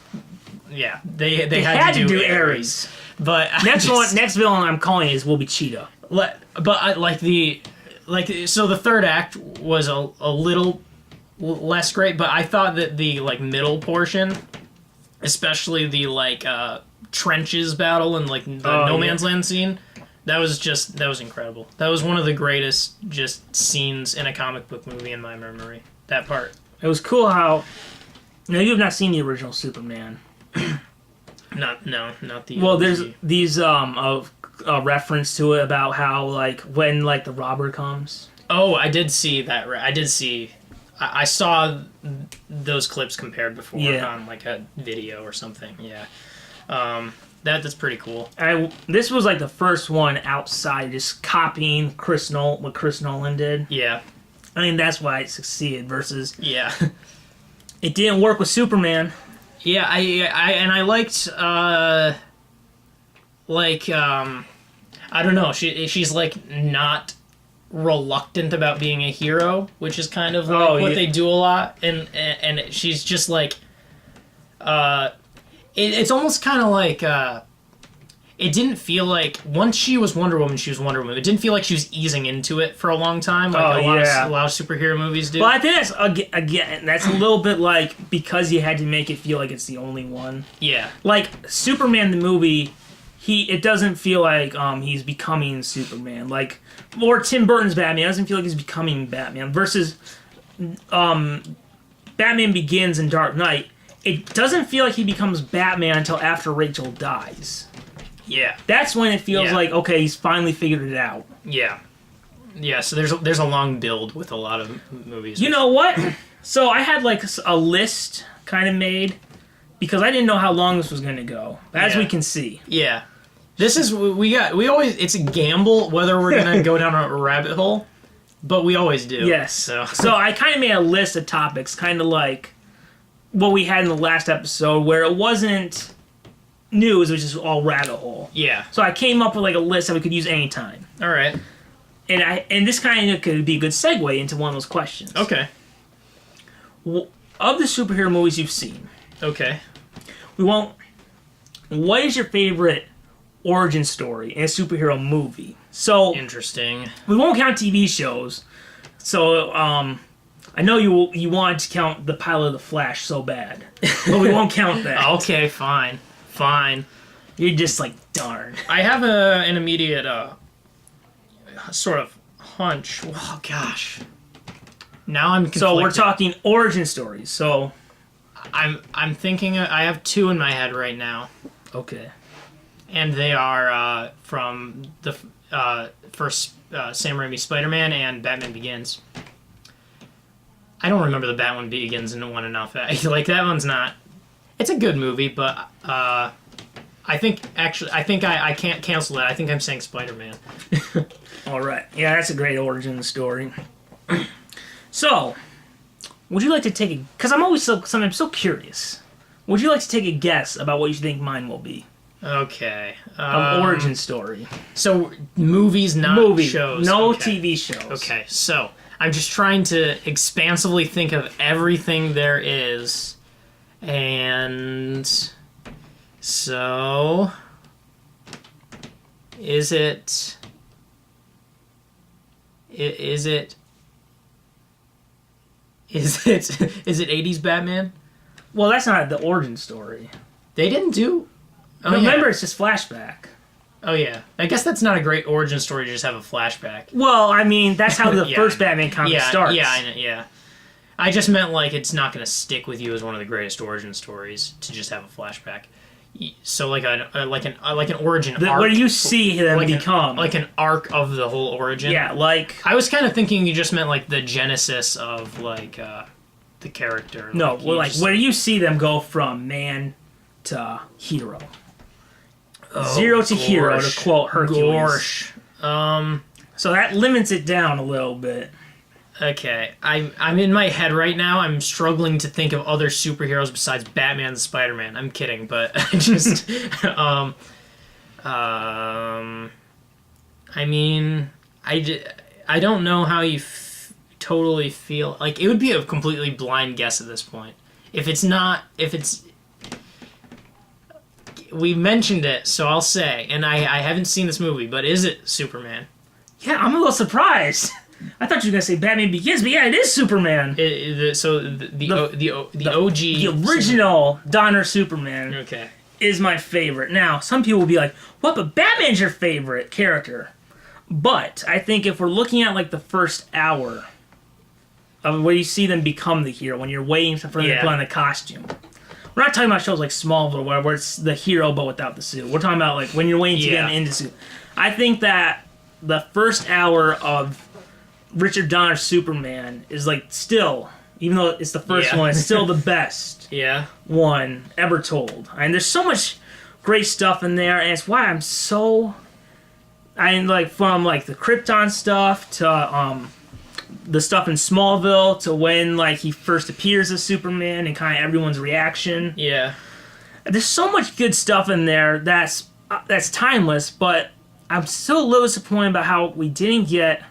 Yeah, they had to do Ares. But next villain I'm calling will be Cheetah. But so the third act was a little less great, but I thought that the middle portion, especially the trenches battle and the No Man's Land scene. That was incredible. That was one of the greatest just scenes in a comic book movie in my memory. That part. It was cool how. Now you have not seen the original Superman. Not the. Well, there's these a reference to it about how when the robber comes. Oh, I did see that. I did see. I saw those clips compared before on a video or something. Yeah. That's pretty cool. This was the first one outside just copying what Chris Nolan did. Yeah. I mean, that's why it succeeded versus... Yeah. It didn't work with Superman. Yeah, I liked, I don't know, she's not reluctant about being a hero, which is kind of what they do a lot, and she's just it's almost kind of it didn't feel like once she was Wonder Woman, she was Wonder Woman. It didn't feel like she was easing into it for a long time, a lot of superhero movies do. But I think that's that's a little bit because you had to make it feel like it's the only one. Yeah, Superman the movie, it doesn't feel like he's becoming Superman. Or Tim Burton's Batman, it doesn't feel like he's becoming Batman. Versus Batman Begins and Dark Knight, it doesn't feel like he becomes Batman until after Rachel dies. Yeah. That's when it feels like, okay, he's finally figured it out. Yeah. Yeah, so there's a long build with a lot of movies. You know what? So I had a list kind of made because I didn't know how long this was going to go. As we can see. Yeah. This is it's a gamble whether we're going to go down a rabbit hole, but we always do. Yes. So I kind of made a list of topics kind of like what we had in the last episode where it wasn't news, which is all rabbit hole. Yeah. So I came up with a list that we could use anytime. All right. And this kind of could be a good segue into one of those questions. Okay. Of the superhero movies you've seen. Okay. What is your favorite origin story in a superhero movie? So interesting. We won't count TV shows. So I know you wanted to count the pilot of The Flash so bad, but we won't count that. Okay, fine. You're just darn. I have an immediate sort of hunch. Oh gosh. Now I'm conflicted. So we're talking origin stories. So I'm thinking I have two in my head right now, okay. and they are from the first Sam Raimi Spider-Man and Batman Begins. I don't remember the Batman Begins one enough. Like that one's not. It's a good movie, but I think I can't cancel that. I think I'm saying Spider-Man. All right. Yeah, that's a great origin story. So, would you like to take a... Because I'm so curious. Would you like to take a guess about what you think mine will be? Okay. Origin story. So, movies, not shows. No okay. TV shows. Okay, so, I'm just trying to expansively think of everything there is. And... So... Is it 80s Batman? Well, that's not the origin story. They didn't do... Oh, Remember, yeah. it's just flashback. Oh, yeah. I guess that's not a great origin story to just have a flashback. Well, I mean, that's how the Yeah. first Batman comic starts. Yeah, I know, yeah. I just meant, like, it's not going to stick with you as one of the greatest origin stories to just have a flashback. So, like an origin arc. Where you see them like become. like an arc of the whole origin. Yeah, like... I was kind of thinking you just meant, like, the genesis of, like, the character. No, like, well, like, where you see them go from man to hero. Zero to hero, to quote Hercules. Gosh. So that limits it down a little bit. Okay, I'm in my head right now. I'm struggling to think of other superheroes besides Batman and Spider-Man. I'm kidding, but I just I mean, I don't know how you totally feel. Like, it would be a completely blind guess at this point. If it's we mentioned it, so I'll say, and I haven't seen this movie, but is it Superman? Yeah, I'm a little surprised. I thought you were gonna say Batman Begins, but yeah, it is Superman. The OG, the original Donner Superman. Okay. Is my favorite. Now, some people will be like, "What? But Batman's your favorite character." But I think if we're looking at like the first hour of where you see them become the hero, when you're waiting for them to put on the costume. We're not talking about shows like Smallville where it's the hero but without the suit. We're talking about like when you're waiting to get him into suit. I think that the first hour of Richard Donner's Superman is like still, even though it's the first one, it's still the best one ever told. And there's so much great stuff in there, and it's why I'm so... like from like the Krypton stuff to the stuff in Smallville to when like he first appears as Superman and kind of everyone's reaction. Yeah. There's so much good stuff in there that's timeless, but I'm still a little disappointed about how we didn't get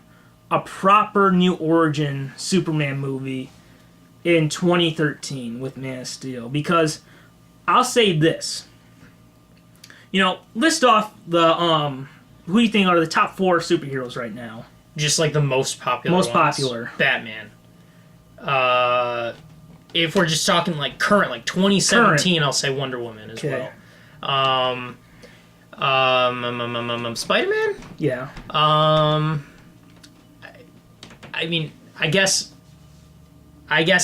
a proper new origin Superman movie in 2013 with Man of Steel. Because I'll say this. You know, list off the who do you think are the top 4 superheroes right now? Just like the most popular ones. Popular. Batman. If we're just talking like current, like 2017, I'll say Wonder Woman as well. Spider-Man? Yeah. I mean, I guess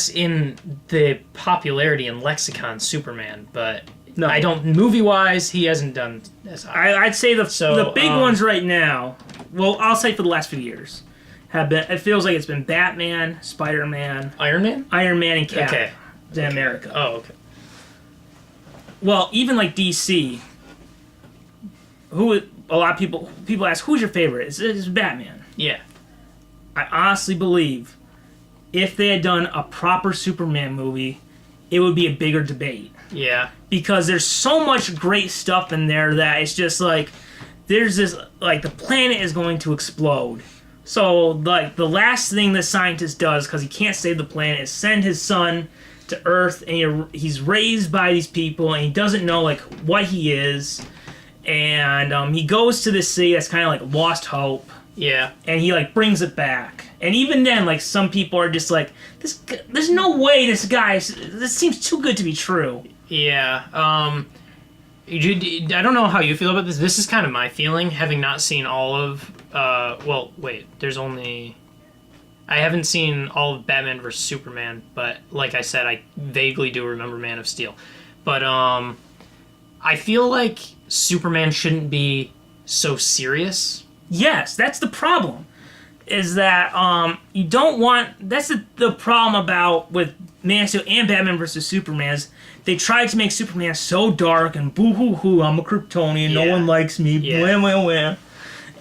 in the popularity and lexicon, Superman, but no. I don't. Movie-wise, he hasn't done as high. I'd say the big ones right now. Well, I'll say for the last few years have been. It feels like it's been Batman, Spider-Man, Iron Man, and Cap in America. Oh, okay. Well, even like DC. A lot of people ask, who's your favorite? It's Batman. Yeah. I honestly believe if they had done a proper Superman movie, it would be a bigger debate. Yeah. Because there's so much great stuff in there that it's just like, there's this, like, the planet is going to explode. So, like, the last thing the scientist does, because he can't save the planet, is send his son to Earth, and he's raised by these people, and he doesn't know, like, what he is. And he goes to this city that's kind of like lost hope. Yeah. And he, like, brings it back. And even then, like, some people are just like, there's no way this seems too good to be true. Yeah. I don't know how you feel about this. This is kind of my feeling, having not seen all of. Well, wait. I haven't seen all of Batman vs Superman, but like I said, I vaguely do remember Man of Steel. But I feel like Superman shouldn't be so serious. Yes, that's the problem. Is that you don't want... That's the problem about with Man of Steel and Batman vs. Superman is they tried to make Superman so dark and boo-hoo-hoo, I'm a Kryptonian, no one likes me, blah, blah, blah.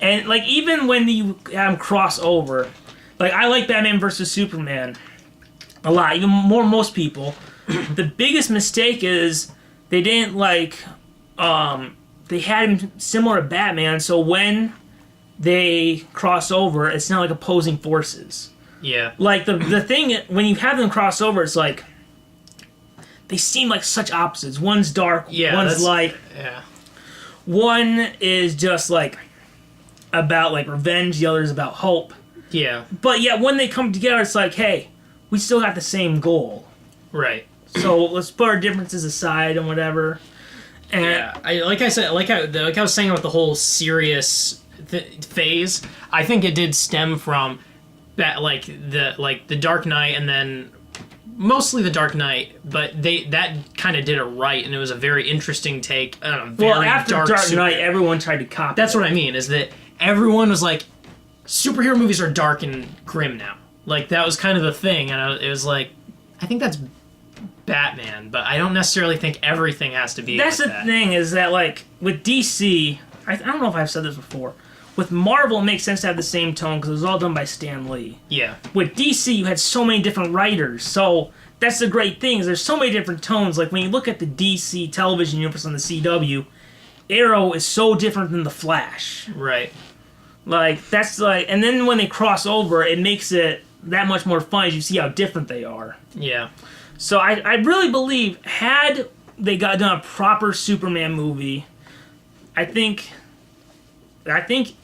And, like, even when you have them cross over, like, I like Batman vs. Superman a lot, even more than most people. The biggest mistake is they didn't, like... they had him similar to Batman, so when they cross over, it's not like opposing forces. Yeah. Like, the thing, when you have them cross over, it's like, they seem like such opposites. One's dark, one's light. Yeah. One is just, like, about, like, revenge, the other is about hope. Yeah. But yet, when they come together, it's like, hey, we still got the same goal. Right. So, let's put our differences aside and whatever. And yeah. I was saying about the whole serious phase, I think it did stem from that, the Dark Knight, and then mostly the Dark Knight, but that kind of did it right, and it was a very interesting take on a very after dark Knight, everyone tried to copy. That's what I mean, is that everyone was like, superhero movies are dark and grim now. Like, that was kind of the thing, and it was like, I think that's Batman, but I don't necessarily think everything has to be That's like the that. thing, is that, like, with DC, I don't know if I've said this before, with Marvel, it makes sense to have the same tone because it was all done by Stan Lee. Yeah. With DC, you had so many different writers, so that's the great thing, is there's so many different tones. Like, when you look at the DC television universe on the CW, Arrow is so different than The Flash. Right. Like, that's like... And then when they cross over, it makes it that much more fun as you see how different they are. Yeah. So I really believe, had they done a proper Superman movie, I think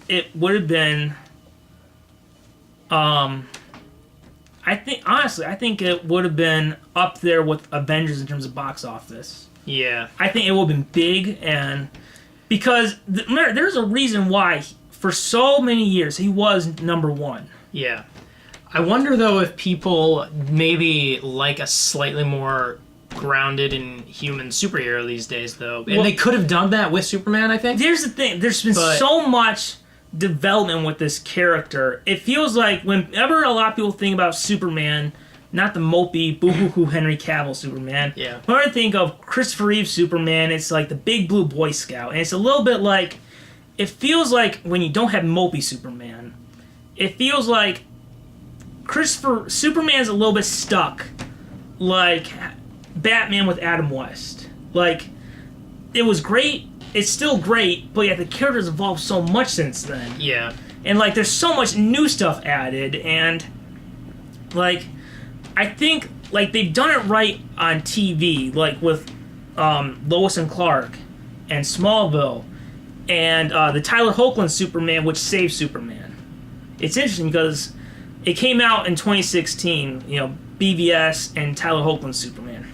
it would have been... I think it would have been up there with Avengers in terms of box office. Yeah. I think it would have been big, and... Because there's a reason why, for so many years, he was number one. Yeah. I wonder, though, if people maybe like a slightly more grounded and human superhero these days, though. And they could have done that with Superman, I think. Here's the thing. There's been so much development with this character. It feels like whenever a lot of people think about Superman, not the mopey, boo-hoo-hoo Henry Cavill Superman. Yeah. When I think of Christopher Reeve Superman, it's like the big blue Boy Scout. And it's a little bit like... It feels like when you don't have mopey Superman, it feels like Superman's a little bit stuck, like Batman with Adam West. Like, it was great, it's still great, but yet the character's evolved so much since then. Yeah. And, like, there's so much new stuff added, and, like, I think, like, they've done it right on TV, like, with Lois and Clark and Smallville, and the Tyler Hoechlin Superman, which saved Superman. It's interesting because it came out in 2016, BVS and Tyler Hoechlin Superman.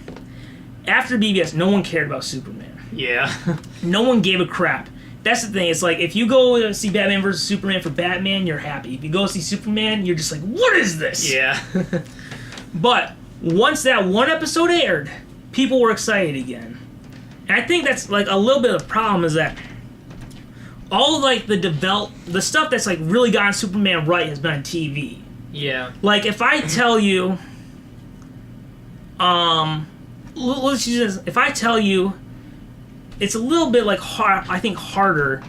After BVS, no one cared about Superman. Yeah. No one gave a crap. That's the thing. It's like, if you go see Batman vs. Superman for Batman, you're happy. If you go see Superman, you're just like, what is this? Yeah. But once that one episode aired, people were excited again. And I think that's, like, a little bit of the problem is that all, like, the stuff that's, like, really gotten Superman right has been on TV. Yeah. Like, if I tell you, let's use this. If I tell you, it's a little bit, like, I think harder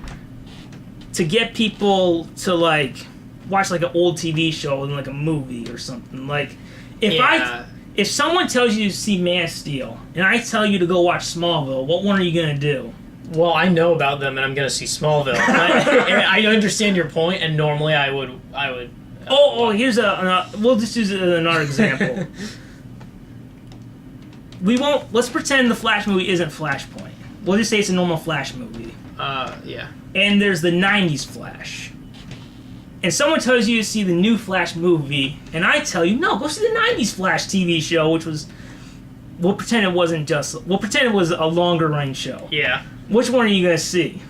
to get people to, like, watch, like, an old TV show than, like, a movie or something. Like, if someone tells you to see Man of Steel, and I tell you to go watch Smallville, what one are you gonna do? Well, I know about them, and I'm gonna see Smallville. I understand your point, and normally I would. Here's we'll just use another example. Let's pretend the Flash movie isn't Flashpoint. We'll just say it's a normal Flash movie. Yeah. And there's the 90s Flash. And someone tells you to see the new Flash movie, and I tell you, no, go see the 90s Flash TV show, which was... We'll pretend it was a longer running show. Yeah. Which one are you gonna see?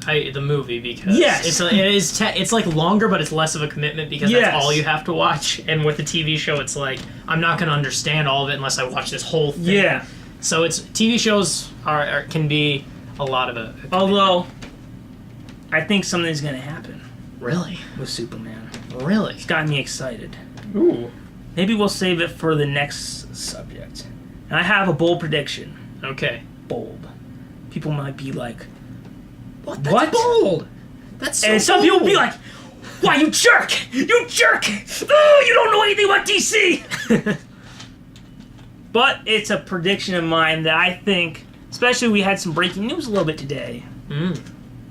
The movie, because Yes. it's like longer, but it's less of a commitment because Yes. that's all you have to watch. And with the TV show, it's like I'm not going to understand all of it unless I watch this whole thing. Yeah. So it's TV shows can be a lot of a commitment. Although, I think something's gonna happen Really, with Superman. really, It's got me excited. ooh, Maybe we'll save it for the next subject. And I have a bold prediction. okay. Bold. People might be like, What? That's What? bold. That's so and some people will be bold. like, why, you jerk! You jerk! Oh, you don't know anything about DC! But it's a prediction of mine that I think, especially we had some breaking news a little bit today,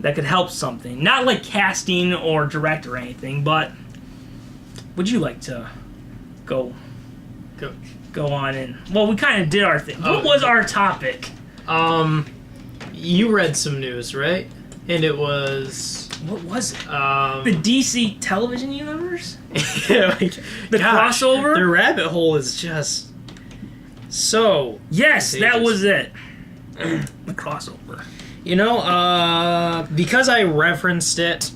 that could help something. Not like casting or direct or anything, but would you like to go on and... Well, we kind of did our thing. What was our topic? You read some news, right? And it was What was it? the The DC television universe? the crossover? The rabbit hole is just so. Yes, that contagious. was it. The crossover. You know, because I referenced it.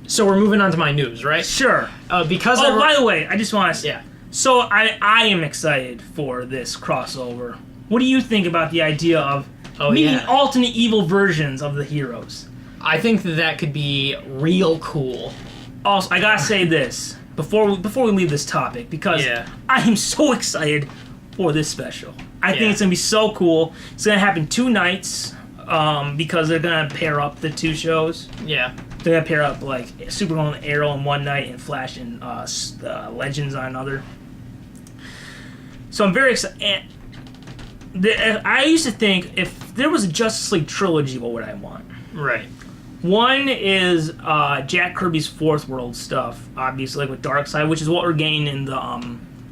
So we're moving on to my news, right? Sure. Because Oh, by the way, I just want to say... yeah. So I am excited for this crossover. What do you think about the idea of meeting alternate evil versions of the heroes? I think that could be real cool. Also, I gotta say this before we leave this topic, because Yeah. I am so excited for this special. I think Yeah. it's gonna be so cool. It's gonna happen 2 nights because they're gonna pair up the 2 shows. Yeah. They're gonna pair up like Supergirl and Arrow on one night and Flash and Legends on another. So I'm very excited. I used to think if there was a Justice League trilogy, what would I want? Right. One is Jack Kirby's Fourth World stuff, obviously, like with Darkseid, which is what we're getting in the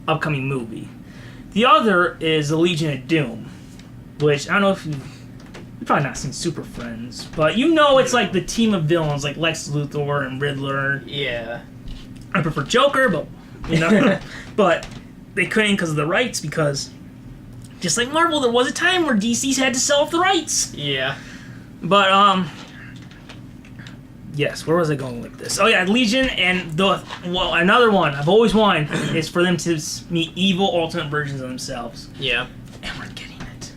upcoming movie. The other is the Legion of Doom, which I don't know if you've probably not seen Super Friends, but you know it's like the team of villains like Lex Luthor and Riddler. Yeah. I prefer Joker, but you know, but they couldn't because of the rights. Because just like Marvel, there was a time where DC's had to sell off the rights. Yeah. But yes, where was I going with this? Oh yeah, Legion and another one I've always wanted is for them to meet evil alternate versions of themselves, Yeah. and we're getting it.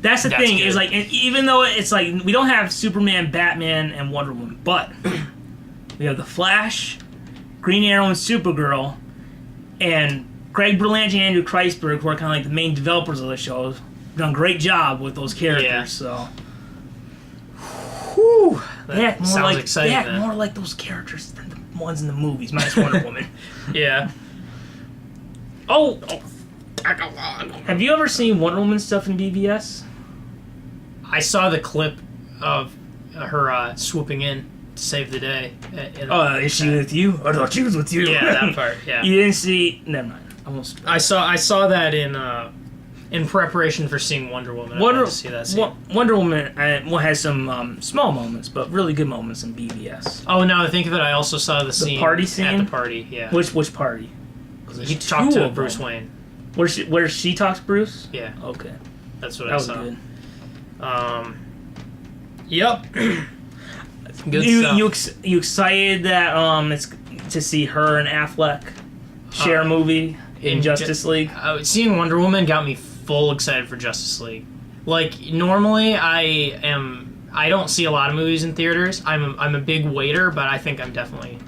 That's the That's thing good. is like, and even though it's like we don't have Superman, Batman, and Wonder Woman, but we have the Flash, Green Arrow, and Supergirl, and Craig Berlanti and Andrew Kreisberg, who are kind of like the main developers of the show, have done a great job with those characters. Yeah. So, whew, they That act more sounds like exciting, they act man. more like those characters than the ones in the movies, minus Wonder Woman. Yeah. Oh, have you ever seen Wonder Woman stuff in BVS? I saw the clip of her swooping in to save the day. Is she with you? I thought she was with you. Yeah, that part. Yeah. You didn't see? Never mind. Almost. I saw that in preparation for seeing Wonder Woman. I wanted to see that scene. Wonder Woman has some small moments, but really good moments in BVS. Oh, now that I think of it, I also saw the scene party scene? at the party. Yeah. Which party? He talked two to of Bruce them. Wayne. Where she talks to Bruce? Yeah, Okay, that's what that I was saw. good. Yep. Good stuff. You excited that it's to see her and Affleck share a movie in Justice League? Seeing Wonder Woman got me full excited for Justice League. Like normally, I don't see a lot of movies in theaters. I'm a big waiter, but I think I'm definitely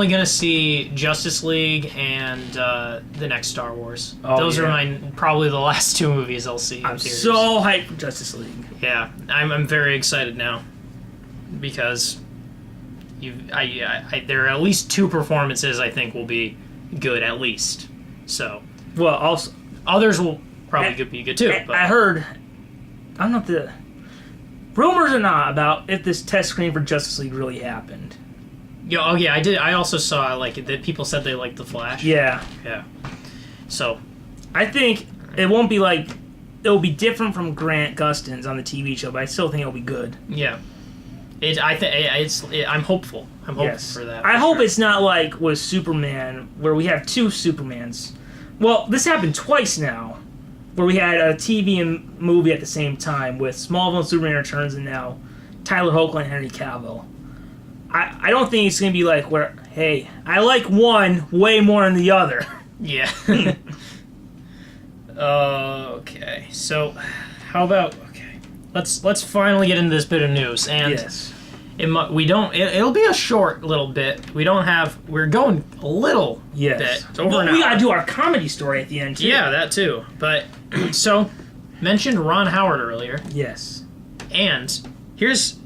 gonna see Justice League and the next Star Wars. Oh, Those yeah. are probably the last 2 movies I'll see in I'm theaters. so hyped for Justice League. Yeah, I'm very excited now because there are at least 2 performances I think will be good at least. So Well, also others will probably be good too. But I heard. I don't know if the rumors are not about if this test screen for Justice League really happened. yeah, oh yeah, I did. I also saw like that people said they liked the Flash. Yeah, Yeah. So I think it won't be like it'll be different from Grant Gustin's on the TV show, but I still think it'll be good. yeah, I'm hopeful. I'm hopeful for that. I for hope sure. it's not like with Superman where we have 2 Supermans. Well, this happened twice now. where we had a TV and movie at the same time with Smallville and Superman Returns, and now Tyler Hoechlin and Henry Cavill. I don't think it's going to be like where, hey, I like one way more than the other. Yeah. Okay. So, how about let's finally get into this bit of news, and Yes. it'll be a short little bit. We're going a little Yes. bit. It's over But an we hour. got to do our comedy story at the end, too. Yeah, that too. But so mentioned Ron Howard earlier, Yes. and here's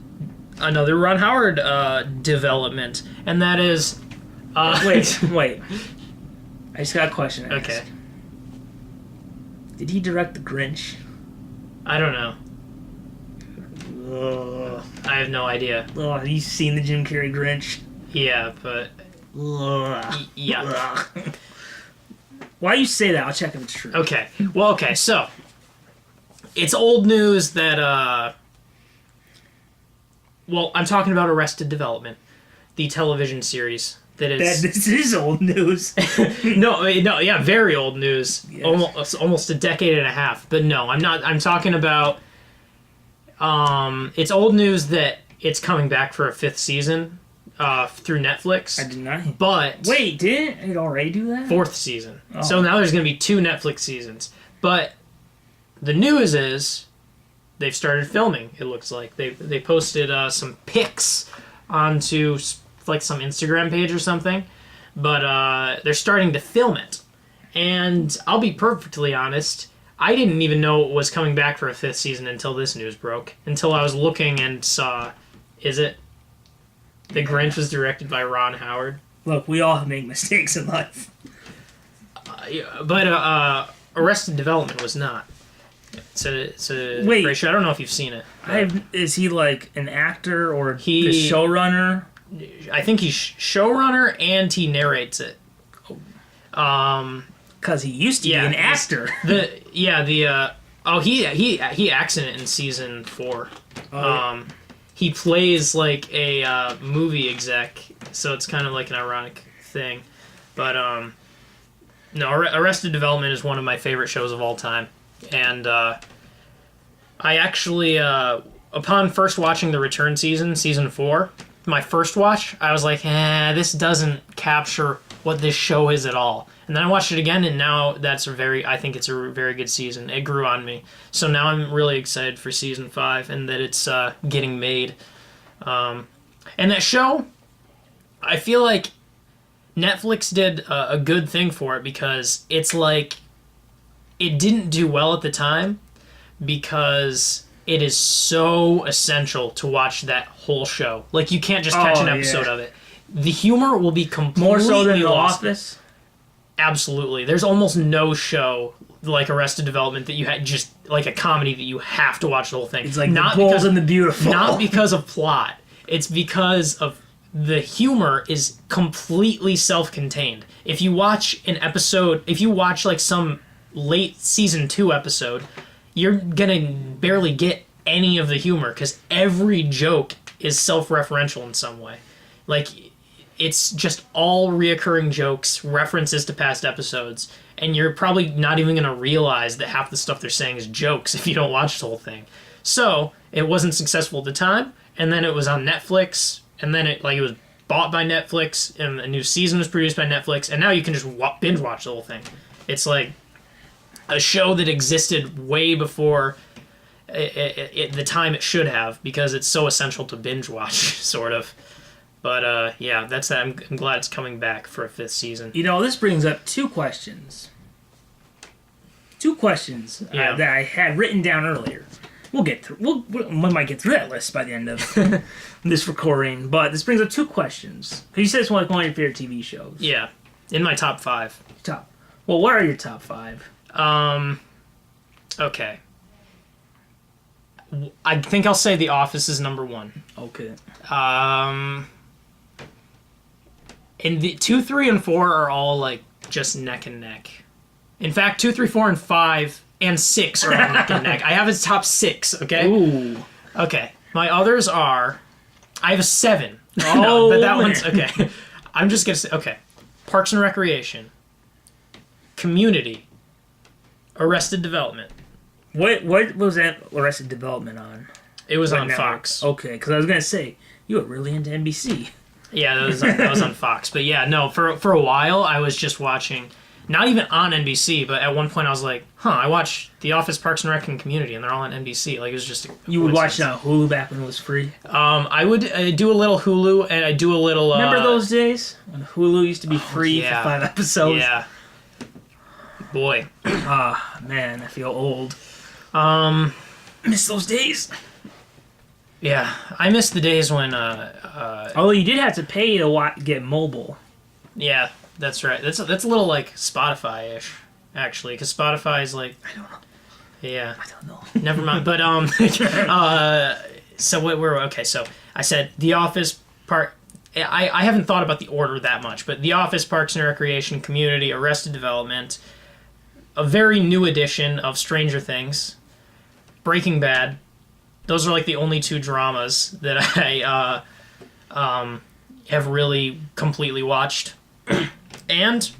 another Ron Howard development, and that is Wait. I just got a question to ask. Okay. Did he direct The Grinch? I don't know. Ugh. I have no idea. Oh, have you seen the Jim Carrey Grinch? Yeah, but Ugh. yeah. Ugh. Why you say that? I'll check if it's true. Okay. Well, okay. So it's old news that well, I'm talking about Arrested Development, the television series that is. This is old news. No, yeah, very old news. Yes. Almost a decade and a half. But no, I'm not. I'm talking about. It's old news that it's coming back for a 5th season, through Netflix. I did not. But Wait, didn't it already do that? 4th season. Oh. So now there's going to be 2 Netflix seasons. But the news is they've started filming. It looks like they posted some pics onto like some Instagram page or something. But they're starting to film it. And I'll be perfectly honest, I didn't even know it was coming back for a 5th season until this news broke. Until I was looking and saw, is it? The Grinch was directed by Ron Howard. Look, we all make mistakes in life. But Arrested Development was not. It's a Wait. great show. I don't know if you've seen it. Is he like an actor or He- the showrunner? I think he's showrunner and he narrates it. Because he used to Yeah, be an he's- actor. He acts in it in season 4. Oh, He plays like a movie exec, so it's kind of like an ironic thing. But no, Arrested Development is one of my favorite shows of all time, and I actually, upon first watching the return season 4, my first watch, I was like, this doesn't capture what this show is at all. And then I watched it again, and now I think it's a very good season. It grew on me. So now I'm really excited for season 5 and that it's getting made. And that show, I feel like Netflix did a good thing for it because it's like it didn't do well at the time because it is so essential to watch that whole show. Like, you can't just catch an episode of it. The humor will be completely more so than The lost. Office? Absolutely. There's almost no show like Arrested Development that you had just like a comedy that you have to watch the whole thing. It's like The Bold and the Beautiful. Not because of plot. It's because of the humor is completely self-contained. If you watch an episode, if you watch like some late season 2 episode, you're gonna barely get any of the humor because every joke is self-referential in some way. Like, it's just all reoccurring jokes, references to past episodes, and you're probably not even going to realize that half the stuff they're saying is jokes if you don't watch the whole thing. So, it wasn't successful at the time, and then it was on Netflix, and then it was bought by Netflix, and a new season was produced by Netflix, and now you can just binge watch the whole thing. It's like a show that existed way before the time it should have, because it's so essential to binge watch, sort of. But yeah, that's that. I'm glad it's coming back for a 5th season. You know, this brings up 2 questions. 2 questions Yeah. that I had written down earlier. We'll get through. We might get through that list by the end of this recording. But this brings up 2 questions. You said it's one of your favorite TV shows. Yeah, in my top 5. Well, what are your top 5? Okay. I think I'll say The Office is number 1. Okay. And the 2, 3, and 4 are all like just neck and neck. In fact, 2, 3, 4, and 5 and 6 are all neck and neck. I have a top 6. Okay. Ooh. Okay. My others are. I have a 7. Oh, No, but that man. one's okay. I'm just gonna say okay. Parks and Recreation, Community, Arrested Development. What was that Arrested Development on? It was on network? Fox. Okay, because I was gonna say you were really into NBC. Yeah, that was on Fox. But yeah, no, for a while I was just watching, not even on NBC, but at one point I was like, I watched The Office, Parks and Rec, and Community, and they're all on NBC. Like, it was just You would watch it on Hulu back when it was free? I would do a little Hulu, and I do a little... Remember those days? When Hulu used to be free for 5 episodes? Yeah. Boy. Man, I feel old. Miss those days. Yeah, I miss the days when... Although you did have to pay to get mobile. Yeah, that's right. That's a little like Spotify-ish, actually, because Spotify is like... I don't know. Yeah. I don't know. Never mind. But, so okay, so I said The Office, I haven't thought about the order that much, but The Office, Parks and Recreation, Community, Arrested Development, a very new edition of Stranger Things, Breaking Bad. Those are like the only 2 dramas that I have really completely watched. And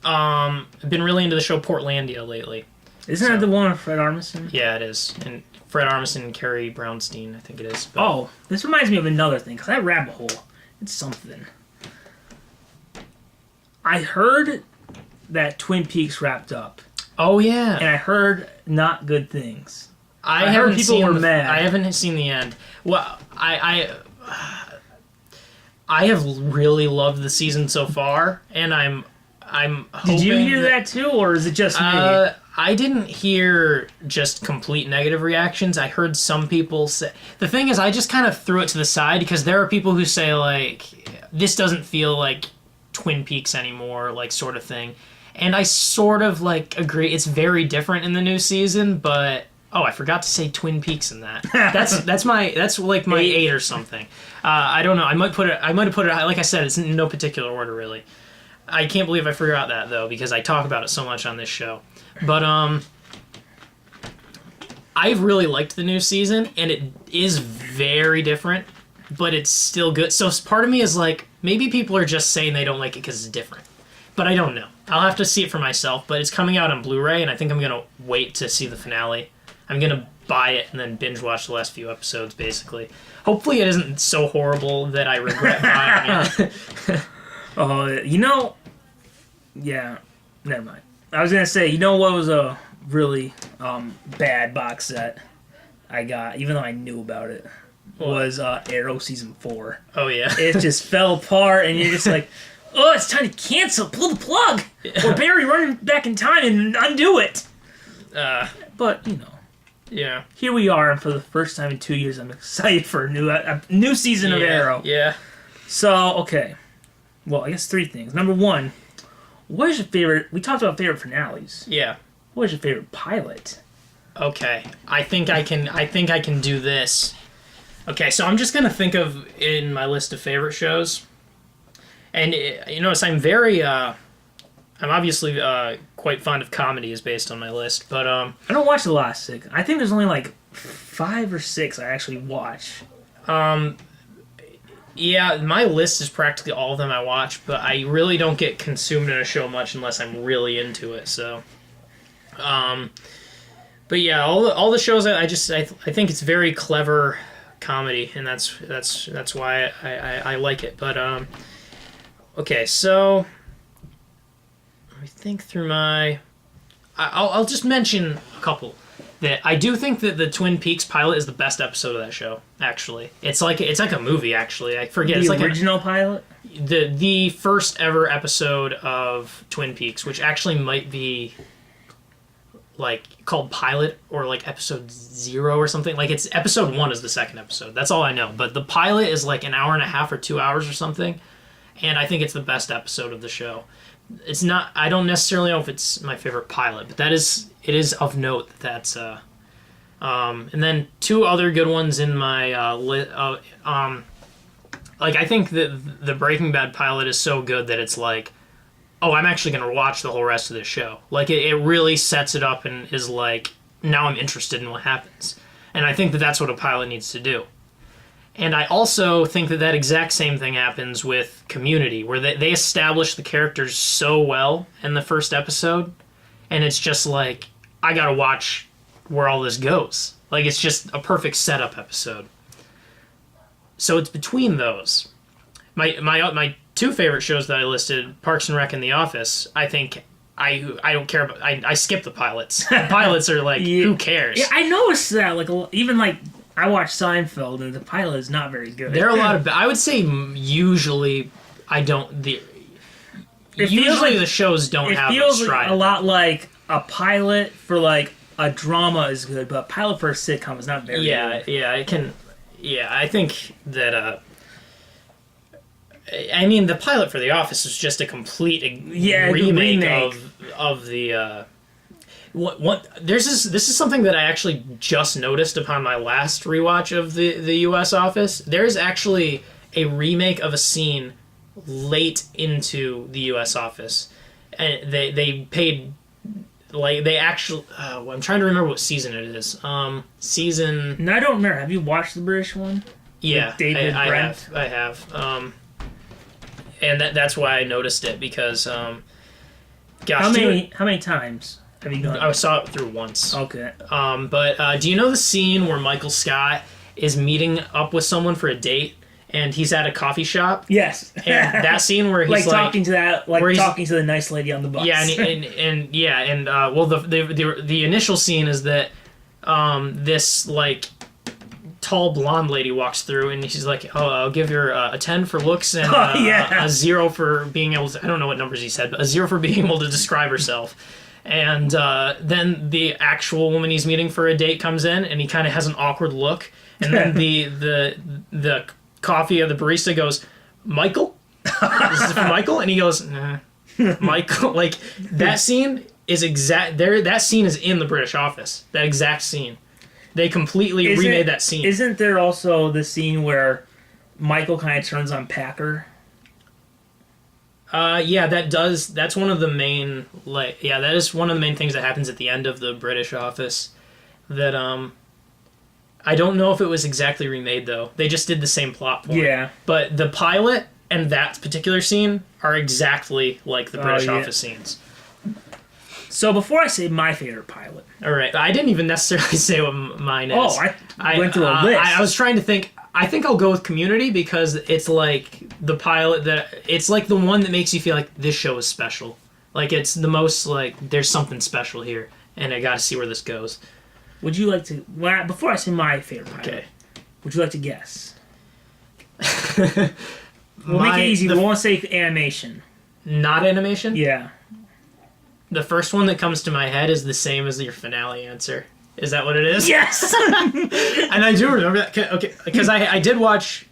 I've been really into the show Portlandia lately. Isn't that the one with Fred Armisen? Yeah, it is. And Fred Armisen and Carrie Brownstein, I think it is. But... this reminds me of another thing, because that rabbit hole, it's something. I heard that Twin Peaks wrapped up. Oh, yeah. And I heard not good things. I heard people were mad. I haven't seen the end. Well, I have really loved the season so far, and I'm hoping... Did you hear that too, or is it just me? I didn't hear just complete negative reactions. I heard some people say... The thing is, I just kind of threw it to the side, because there are people who say, like, this doesn't feel like Twin Peaks anymore, like, sort of thing. And I sort of, like, agree. It's very different in the new season, but... Oh, I forgot to say Twin Peaks in that. That's like my 8 or something. I don't know. I might have put it. Like I said, it's in no particular order really. I can't believe I forgot that though, because I talk about it so much on this show. But I've really liked the new season, and it is very different, but it's still good. So part of me is like, maybe people are just saying they don't like it because it's different. But I don't know. I'll have to see it for myself. But it's coming out on Blu-ray, and I think I'm gonna wait to see the finale. I'm going to buy it and then binge watch the last few episodes, basically. Hopefully it isn't so horrible that I regret buying it. Yeah, never mind. I was going to say, what was a really bad box set I got, even though I knew about it, was Arrow Season 4. Oh, yeah. It just fell apart, and you're just like, oh, it's time to cancel, pull the plug, or Barry running back in time and undo it. But, Yeah. Here we are, and for the first time in 2 years, I'm excited for a new season of Arrow. Yeah. So, okay. Well, I guess 3 things. Number 1, what is your favorite... We talked about favorite finales. Yeah. What is your favorite pilot? Okay. I think I can do this. Okay, so I'm just going to think of in my list of favorite shows. And you notice I'm very... I'm obviously quite fond of comedies based on my list, but... I don't watch the last 6. I think there's only like 5 or 6 I actually watch. Yeah, my list is practically all of them I watch, but I really don't get consumed in a show much unless I'm really into it, so... But yeah, all the shows I think it's very clever comedy, and that's why I like it. But okay, so... I think through my... I'll just mention a couple. That I do think that the Twin Peaks pilot is the best episode of that show, actually. It's like a movie, actually. I forget. The it's like original pilot? The first ever episode of Twin Peaks, which actually might be like called pilot or like episode 0 or something. Like it's episode 1 is the second episode. That's all I know. But the pilot is like an hour and a half or 2 hours or something. And I think it's the best episode of the show. It's not. I don't necessarily know if it's my favorite pilot, but it is of note that that's. And then 2 other good ones in my like I think that the Breaking Bad pilot is so good that it's like, oh, I'm actually gonna watch the whole rest of this show. Like it really sets it up and is like, now I'm interested in what happens, and I think that that's what a pilot needs to do. And I also think that exact same thing happens with Community, where they establish the characters so well in the first episode, and it's just like I gotta watch where all this goes. Like it's just a perfect setup episode. So it's between those. My two favorite shows that I listed, Parks and Rec and The Office. I think I don't care about. I skip the pilots. The pilots are like who cares? Yeah, I noticed that. Like even like I watched Seinfeld and the pilot is not very good. There are a lot of. I would say usually I don't. Usually the shows don't have a stride. It feels a lot like a pilot for like a drama is good, but a pilot for a sitcom is not very good. Yeah, it can. Yeah, I think that. I mean, the pilot for The Office was just a complete remake of the. What this is something that I actually just noticed upon my last rewatch of the U.S. Office. There is actually a remake of a scene late into the U.S. Office, and they paid like they actually. I'm trying to remember what season it is. Season. No, I don't remember. Have you watched the British one? Yeah, with David Brent? I have. And that's why I noticed it because, gosh, how many times have you gone? I saw it through once. Okay. But do you know the scene where Michael Scott is meeting up with someone for a date and he's at a coffee shop? Yes. And that scene where he's talking to the nice lady on the bus. Yeah, well, the initial scene is that this like tall blonde lady walks through and she's like, "Oh, I'll give her a 10 for looks and a 0 for being able to," I don't know what numbers he said, but a 0 for being able to describe herself. And then the actual woman he's meeting for a date comes in and he kind of has an awkward look, and then the coffee of the barista goes, "Michael? This is for Michael?" And he goes, "Nah." Michael, like that scene is exact there. That scene is in the British Office. That exact scene. They completely remade that scene. Isn't there also the scene where Michael kind of turns on Packer? Yeah, that's one of the main that is one of the main things that happens at the end of the British Office. That I don't know if it was exactly remade though. They just did the same plot point. Yeah. But the pilot and that particular scene are exactly like the British Office scenes. So before I say my favorite pilot... All right. I didn't even necessarily say what mine is. Oh, I went through a list. I was trying to think. I think I'll go with Community because it's like the pilot that... It's like the one that makes you feel like this show is special. Like it's the most like, there's something special here. And I got to see where this goes. Would you like to... Well, before I say my favorite pilot, would you like to guess? We'll make it easy. We won't say animation. Not animation? Yeah. The first one that comes to my head is the same as your finale answer. Is that what it is? Yes! And I do remember that. Okay, because I did watch...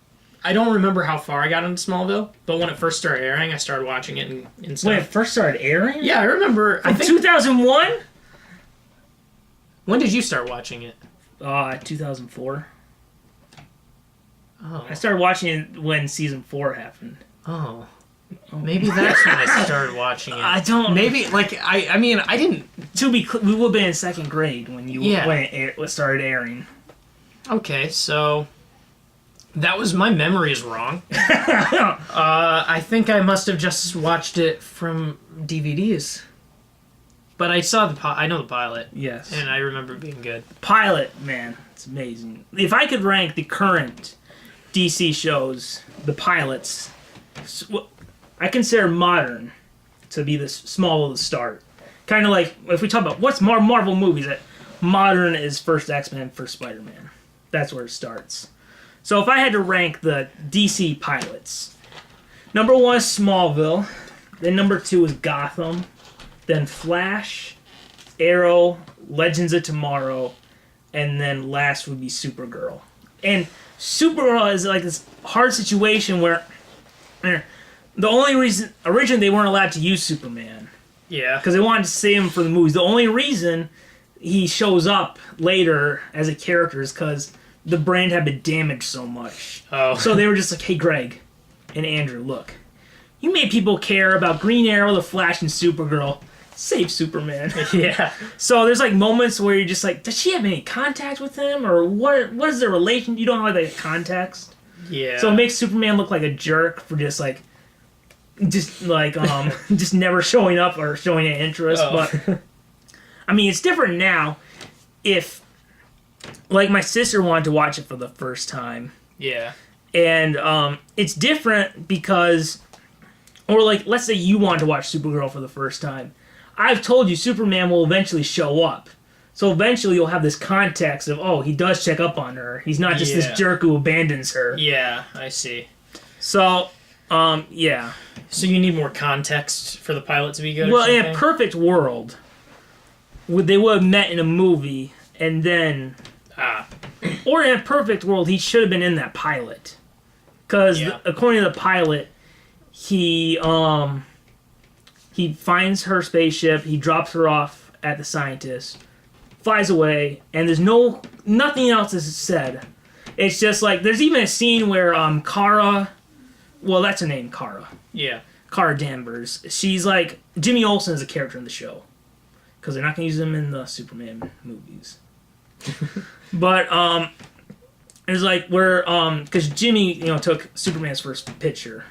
I don't remember how far I got into Smallville, but when it first started airing, I started watching it and stuff. When it first started airing? Yeah, I remember. I think 2001? When did you start watching it? 2004. Oh. I started watching it when season 4 happened. Oh. Maybe that's when I started watching it. I don't... Maybe, like, I mean, I didn't... To be clear, we would have been in second grade when it started airing. Okay, so... That was... My memory is wrong. I think I must have just watched it from DVDs. But I saw I know the pilot. Yes. And I remember it being good. Pilot, man. It's amazing. If I could rank the current DC shows, the pilots... I consider modern to be this Smallville to start. Kind of like, if we talk about what's Marvel movies, modern is first X-Men, first Spider-Man. That's where it starts. So if I had to rank the DC pilots, number 1 is Smallville, then number 2 is Gotham, then Flash, Arrow, Legends of Tomorrow, and then last would be Supergirl. And Supergirl is like this hard situation where... The only reason... Originally, they weren't allowed to use Superman. Yeah. Because they wanted to save him for the movies. The only reason he shows up later as a character is because the brand had been damaged so much. Oh. So they were just like, hey, Greg and Andrew, look. You made people care about Green Arrow, The Flash, and Supergirl. Save Superman. Yeah. So there's like moments where you're just like, does she have any contact with him? Or what is their relation? You don't have like context. Yeah. So it makes Superman look like a jerk for just never showing up or showing any interest. Oh. But I mean, it's different now. If, like, my sister wanted to watch it for the first time. Yeah. And it's different because, or like, let's say you wanted to watch Supergirl for the first time. I've told you Superman will eventually show up. So eventually you'll have this context of, oh, he does check up on her. He's not just this jerk who abandons her. Yeah, I see. So, yeah. So you need more context for the pilot to be good? Well, in a perfect world, they would have met in a movie, and then... Or in a perfect world, he should have been in that pilot. Because according to the pilot, he finds her spaceship, he drops her off at the scientist, flies away, and there's nothing else is said. It's just like, there's even a scene where Kara, well, that's her name, Kara. Yeah. Kara Danvers. She's like, Jimmy Olsen is a character in the show. Because they're not going to use him in the Superman movies. But, it's like where, because Jimmy, took Superman's first picture.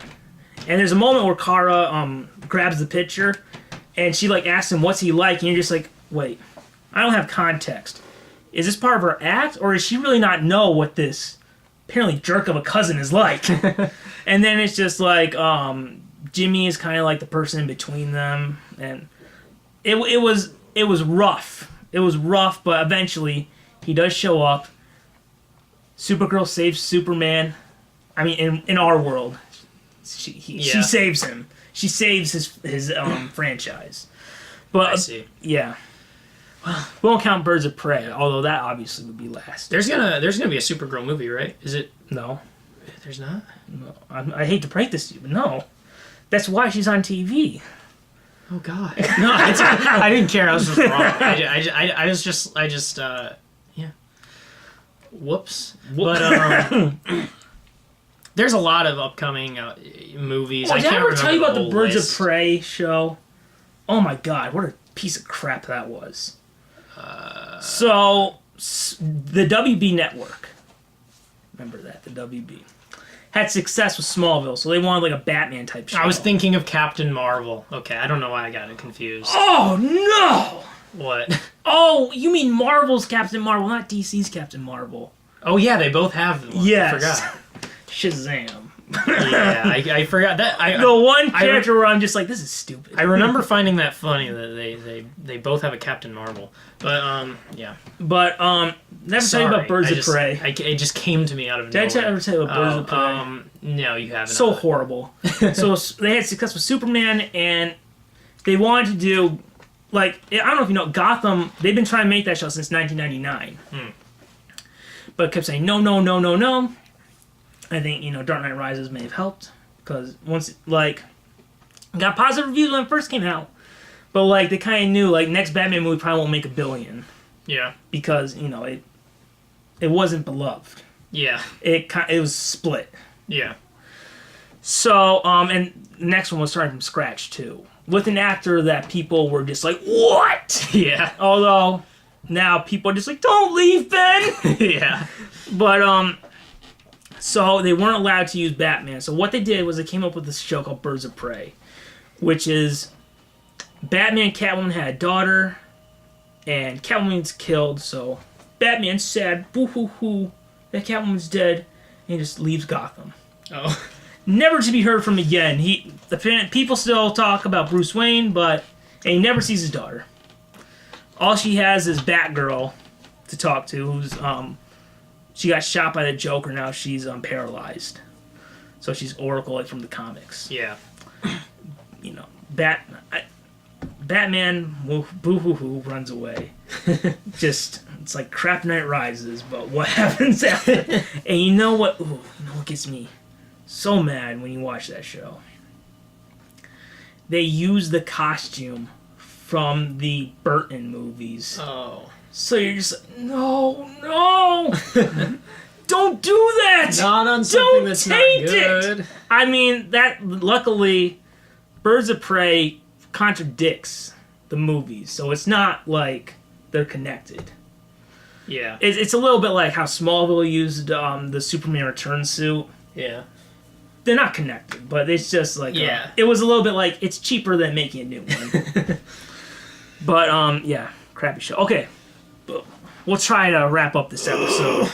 And there's a moment where Kara, grabs the picture, and she, like, asks him, what's he like? And you're just like, wait, I don't have context. Is this part of her act, or does she really not know what this apparently jerk of a cousin is like? And then it's just like, Jimmy is kind of like the person in between them, and it was rough. It was rough, but eventually he does show up. Supergirl saves Superman. I mean, in our world, she saves him. She saves his franchise. But I see. Yeah. Well, we won't count Birds of Prey, although that obviously would be last. There's gonna be a Supergirl movie, right? Is it? No. There's not? No. I hate to break this to you, but no. That's why she's on TV. Oh God. No, I didn't care. I was just wrong. I just yeah. Whoops. But there's a lot of upcoming movies. Did I ever tell you about the Birds list. of Prey show? Oh my God, what a piece of crap that was. So, the WB network, remember that, the WB, had success with Smallville, so they wanted like a Batman type show. I was thinking of Captain Marvel. Okay, I don't know why I got it confused. Oh no! What? Oh, you mean Marvel's Captain Marvel, not DC's Captain Marvel. Oh yeah, they both have them. Yes. I forgot. Shazam. Yeah, I forgot that. The one character where I'm just like, this is stupid. I remember finding that funny that they both have a Captain Marvel, but yeah. But never tell you about Birds of Prey. It just came to me out of nowhere. Did I ever tell you about Birds of Prey? No, you haven't. So horrible. So they had success with Superman, and they wanted to do like, I don't know if you know, Gotham. They've been trying to make that show since 1999, but it kept saying no. I think, Dark Knight Rises may have helped, because once, like, got positive reviews when it first came out, but, like, they kind of knew, like, next Batman movie probably won't make $1 billion. Yeah. Because, it wasn't beloved. Yeah. It was split. Yeah. So, and the next one was starting from scratch, too, with an actor that people were just like, what? Yeah. Although, now people are just like, don't leave, Ben! Yeah. But, so they weren't allowed to use Batman. So what they did was they came up with this show called Birds of Prey, which is Batman and Catwoman had a daughter, and Catwoman's killed, so Batman's sad, boo-hoo-hoo, that Catwoman's dead, and he just leaves Gotham. Oh. Never to be heard from again. People still talk about Bruce Wayne, and he never sees his daughter. All she has is Batgirl to talk to, who's, she got shot by the Joker. Now she's paralyzed, so she's Oracle, like from the comics. Yeah. Batman, boo-hoo-hoo, runs away. Just, it's like Crap Night Rises, but what happens after? And you know what? Ooh, what gets me so mad when you watch that show? They use the costume from the Burton movies. Oh. So you're just like, no, don't do that. Not on something that's not good. I mean, that luckily, Birds of Prey contradicts the movies, so it's not like they're connected. Yeah, it's a little bit like how Smallville used the Superman Returns suit. Yeah, they're not connected, but it's just like it was a little bit like it's cheaper than making a new one. But yeah. crappy show. Okay, we'll try to wrap up this episode.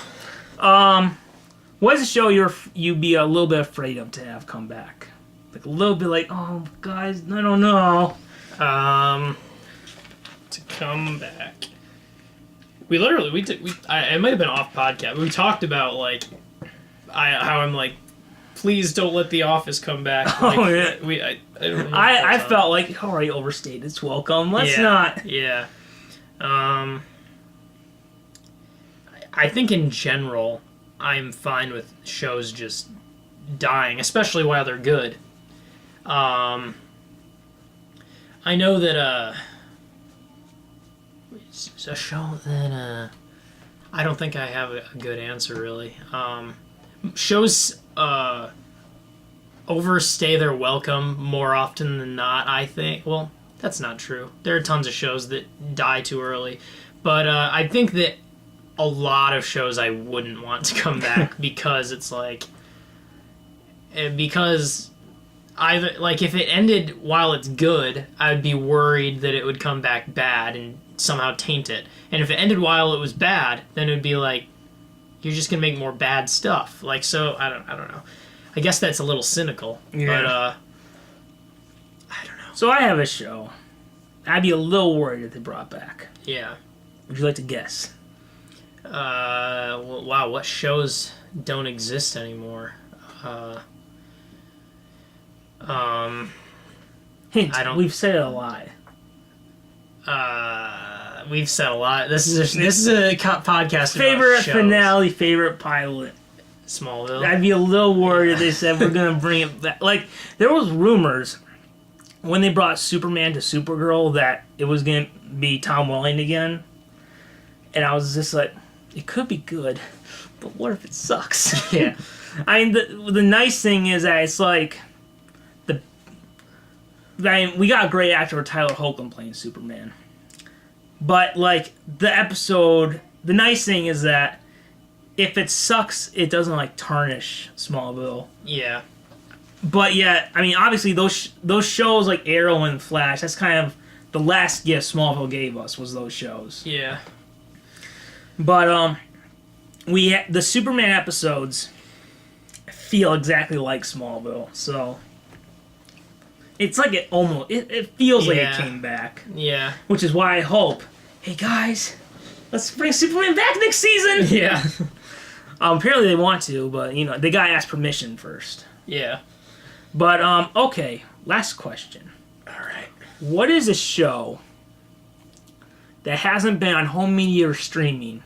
What is a show you'd be a little bit afraid of to have come back? Like a little bit like, oh guys, I don't know. To come back. It might have been off podcast. We talked about like how I'm like, please don't let The Office come back. Like, oh yeah. I don't know. I felt like, all right, overstayed its welcome. Let's not. Yeah. I think in general, I'm fine with shows just dying, especially while they're good. I know that it's a show that I don't think I have a good answer really. Shows overstay their welcome more often than not, I think. Well, that's not true. There are tons of shows that die too early, but I think that a lot of shows I wouldn't want to come back because it's like, because either like if it ended while it's good, I'd be worried that it would come back bad and somehow taint it. And if it ended while it was bad, then it would be like, you're just gonna make more bad stuff. Like, so I don't know. I guess that's a little cynical, but I don't know. So I have a show I'd be a little worried if they brought back. Yeah. Would you like to guess? Well, wow, what shows don't exist anymore? Hint, I don't. we've said it a lot. We've said a lot. This is a podcast. Favorite about shows. Finale, favorite pilot. Smallville. I'd be a little worried if they said we're gonna bring it back. Like, there was rumors when they brought Superman to Supergirl that it was gonna be Tom Welling again, and I was just like, it could be good, but what if it sucks? Yeah. I mean, the nice thing is that it's like we got a great actor, Tyler Hoechlin, playing Superman. But, like, the episode, the nice thing is that if it sucks, it doesn't, like, tarnish Smallville. Yeah. But yet, I mean, obviously those shows like Arrow and Flash, that's kind of the last gift Smallville gave us, was those shows. Yeah. But, the Superman episodes feel exactly like Smallville, so it's like it feels like it came back. Yeah. Which is why I hope, hey guys, let's bring Superman back next season. Yeah. Apparently they want to, but you know, they gotta ask permission first. Yeah. But okay, last question. All right. What is a show that hasn't been on home media or streaming,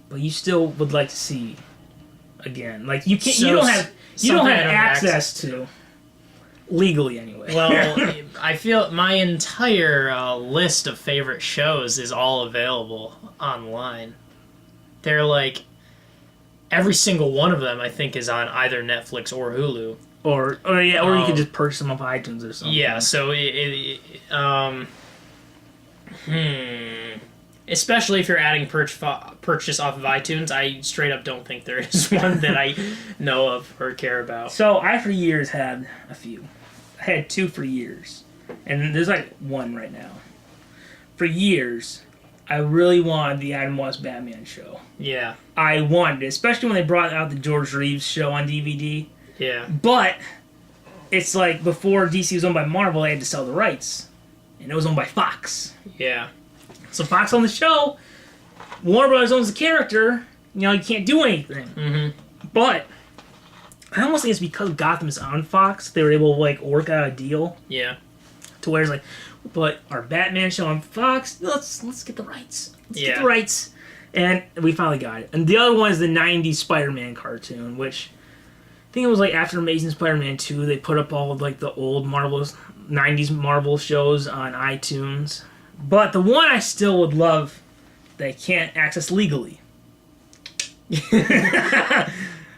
but you still would like to see again? Like you can't, you don't have access to. Legally, anyway. Well, I feel my entire list of favorite shows is all available online. They're like, every single one of them, I think, is on either Netflix or Hulu. Or you can just purchase them off iTunes or something. Yeah, so especially if you're adding purchase off of iTunes, I straight up don't think there is one that I know of or care about. So I, for years, had a few. I had two for years. And there's like one right now. For years, I really wanted the Adam West Batman show. Yeah. I wanted it, especially when they brought out the George Reeves show on DVD. Yeah. But it's like before DC was owned by Marvel, they had to sell the rights. And it was owned by Fox. Yeah. So Fox owns the show, Warner Brothers owns the character, you can't do anything. Mm-hmm. But I almost think it's because Gotham is on Fox, they were able to like work out a deal. Yeah. To where it's like, but our Batman show on Fox, let's get the rights. Let's get the rights. And we finally got it. And the other one is the 90s Spider-Man cartoon, which I think it was like after Amazing Spider-Man 2, they put up all of like the old 90s Marvel shows on iTunes. But the one I still would love that I can't access legally.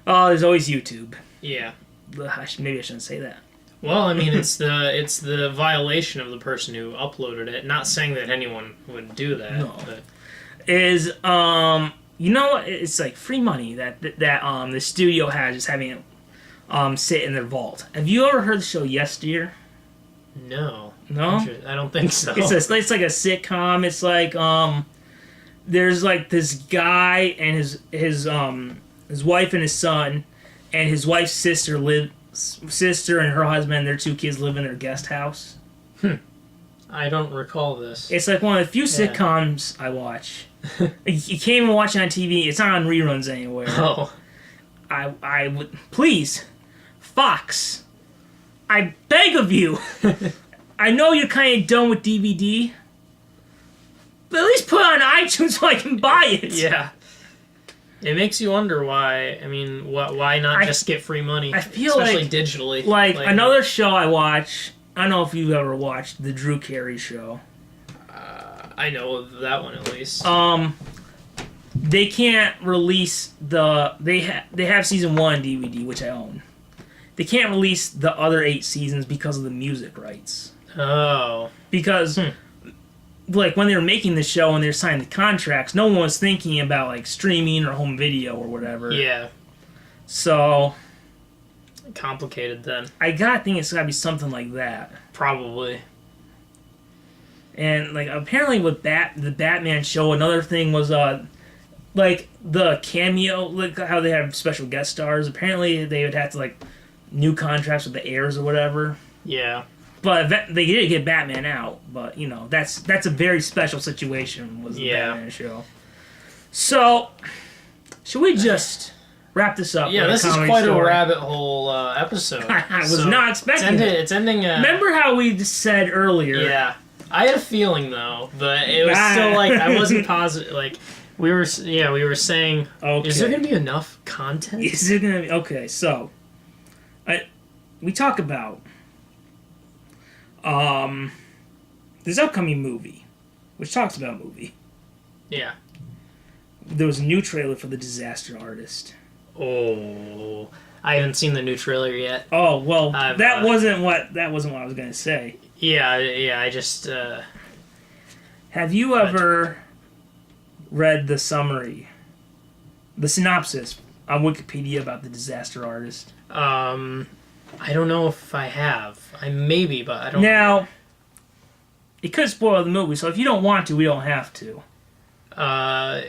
Oh, there's always YouTube. Yeah. Maybe I shouldn't say that. Well, I mean, it's the violation of the person who uploaded it. Not saying that anyone would do that. No. But. Is it's like free money that the studio has, just having it sit in their vault. Have you ever heard the show Yesteryear? No. No, I don't think so. it's like a sitcom. It's like there's like this guy and his wife and his son, and his wife's sister and her husband and their 2 kids live in their guest house. I don't recall this. It's like one of the few sitcoms I watch. You can't even watch it on TV. It's not on reruns anywhere. Oh. I would please, Fox, I beg of you. I know you're kind of done with DVD, but at least put it on iTunes so I can buy it. Yeah. It makes you wonder why. I mean, why not just get free money? I feel especially like digitally. Like another show I watch. I don't know if you've ever watched the Drew Carey Show. I know of that one at least. They can't release they have season 1 DVD, which I own. They can't release the other 8 seasons because of the music rights. Oh. Because like when they were making the show and they were signing the contracts, no one was thinking about like streaming or home video or whatever. Yeah. So complicated then. I gotta think it's gotta be something like that. Probably. And like apparently with the Batman show, another thing was like the cameo, like how they have special guest stars. Apparently they would have to like new contracts with the heirs or whatever. Yeah. But they did get Batman out. But you know that's a very special situation. Was the Batman show. So should we just wrap this up? Yeah, this is quite a rabbit hole episode. I was not expecting it. It's ending. Remember how we just said earlier? Yeah. I had a feeling though, but it was still like I wasn't positive. Like we were saying, is there gonna be enough content? Is there gonna be So, we talk about this upcoming movie, which talks about movie. Yeah. There was a new trailer for The Disaster Artist. Oh, I haven't seen the new trailer yet. Oh well, that wasn't what I was gonna say. Yeah. I just. Have you ever read the summary, the synopsis on Wikipedia about The Disaster Artist? I don't know if I have. Maybe, but I don't. Now, it could spoil the movie, so if you don't want to, we don't have to. No,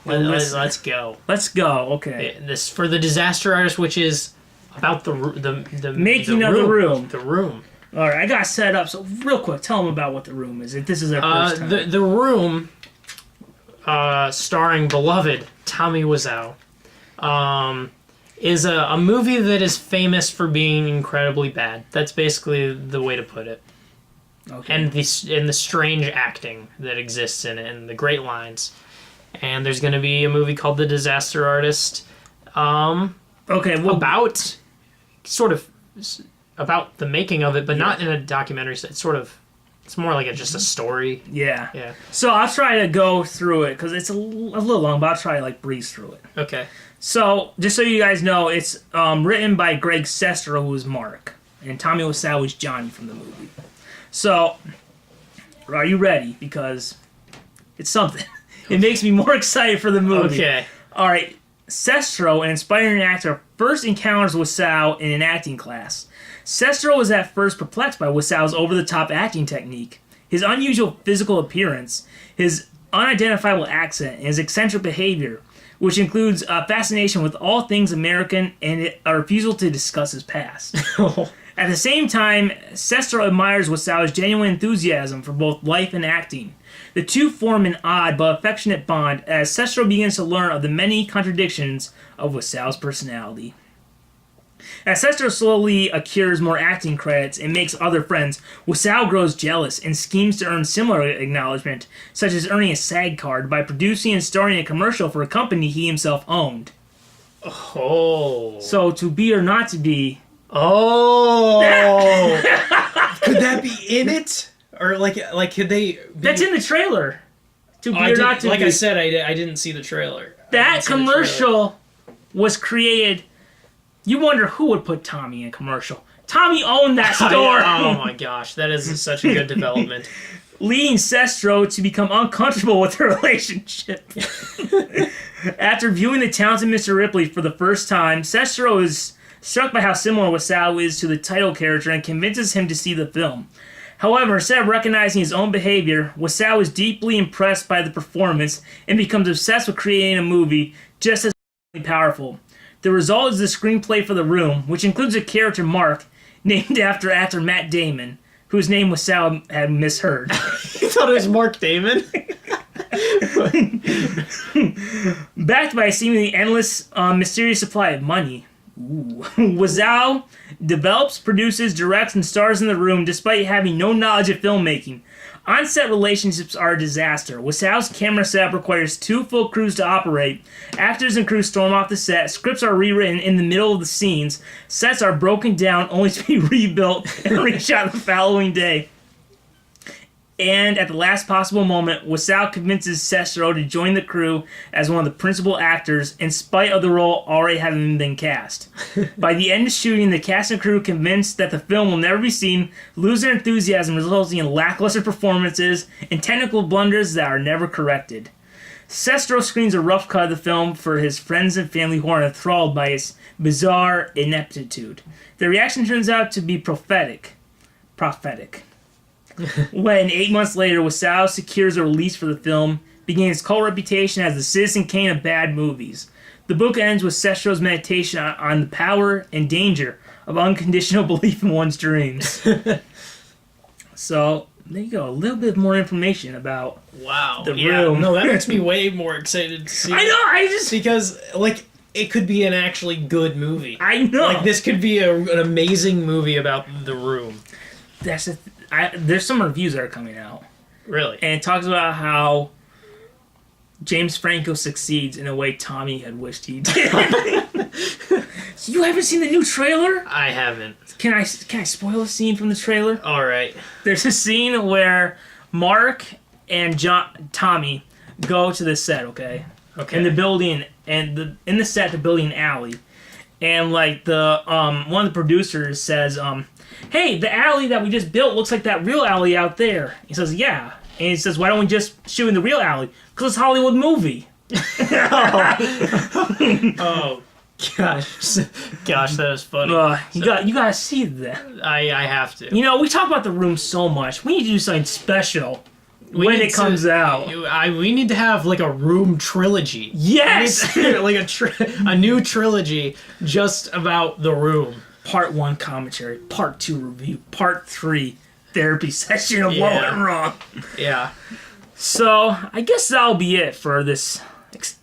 let's go. Let's go. Okay. This for The Disaster Artist, which is about the making of the room. The Room. All right, I got set up. So real quick, tell them about what The Room is. If this is their first time. The Room, starring beloved Tommy Wiseau, is a movie that is famous for being incredibly bad. That's basically the way to put it. Okay. And the strange acting that exists in it, and the great lines. And there's going to be a movie called The Disaster Artist. Okay. Well, about the making of it, but not in a documentary. It's more like just a story. Yeah. Yeah. So I'll try to go through it because it's a little long, but I'll try to breeze through it. Okay. So just so you guys know, it's written by Greg Sestero, who is Mark, and Tommy Wiseau is Johnny from the movie. So, are you ready? Because it's something. It makes me more excited for the movie. Okay. All right. Sestero, an inspiring actor, first encounters Wiseau in an acting class. Sestero was at first perplexed by Wiseau's over-the-top acting technique, his unusual physical appearance, his unidentifiable accent, and his eccentric behavior, which includes a fascination with all things American and a refusal to discuss his past. At the same time, Sestero admires Wiseau's genuine enthusiasm for both life and acting. The two form an odd but affectionate bond as Sestero begins to learn of the many contradictions of Wiseau's personality. As Sestero slowly accrues more acting credits and makes other friends, Wiseau grows jealous and schemes to earn similar acknowledgement, such as earning a SAG card by producing and starring a commercial for a company he himself owned. Oh. So, to be or not to be... Oh! Could that be in it? Or, could they... That's in the trailer. To be or not to be. Like I said, I didn't see the trailer. That commercial was created... You wonder who would put Tommy in a commercial. Tommy owned that store! Oh my gosh, that is such a good development. Leading Sestero to become uncomfortable with their relationship. After viewing the talented Mr. Ripley for the first time, Sestero is struck by how similar Wasau is to the title character and convinces him to see the film. However, instead of recognizing his own behavior, Wasau is deeply impressed by the performance and becomes obsessed with creating a movie just as powerful. The result is the screenplay for The Room, which includes a character, Mark, named after actor Matt Damon, whose name Wasau had misheard. You thought it was Mark Damon? Backed by a seemingly endless, mysterious supply of money, Wasau develops, produces, directs, and stars in The Room despite having no knowledge of filmmaking. On-set relationships are a disaster. Wasau's camera setup requires 2 full crews to operate. Actors and crew storm off the set. Scripts are rewritten in the middle of the scenes. Sets are broken down only to be rebuilt and reshot the following day. And at the last possible moment, Wasau convinces Sestro to join the crew as one of the principal actors, in spite of the role already having been cast. By the end of shooting, the cast and crew, convinced that the film will never be seen, lose their enthusiasm, resulting in lackluster performances and technical blunders that are never corrected. Sestro screens a rough cut of the film for his friends and family who are enthralled by its bizarre ineptitude. The reaction turns out to be prophetic. When 8 months later, Wasau secures a release for the film, beginning his cult reputation as the Citizen Kane of bad movies. The book ends with Sestro's meditation on the power and danger of unconditional belief in one's dreams. So, there you go. A little bit more information about The Room. No, that makes me way more excited to see. I know, Because, like, it could be an actually good movie. I know. Like, this could be an amazing movie about The Room. There's some reviews that are coming out. Really? And it talks about how James Franco succeeds in a way Tommy had wished he did. You haven't seen the new trailer? I haven't. Can I spoil a scene from the trailer? All right. There's a scene where Mark and Tommy go to the set, okay? Okay. In the building, and in the set, they're building an alley. And, like, one of the producers says, hey, the alley that we just built looks like that real alley out there. He says, yeah. And he says, why don't we just shoot in the real alley? Because it's a Hollywood movie. Oh, gosh. Gosh, that was funny. You gotta see that. I have to. You know, we talk about The Room so much. We need to do something special when it comes out. We need to have, like, a Room trilogy. Yes! Like a new trilogy just about The Room. Part 1 commentary, Part 2 review, Part 3 therapy session of what went wrong. Yeah. So, I guess that'll be it for this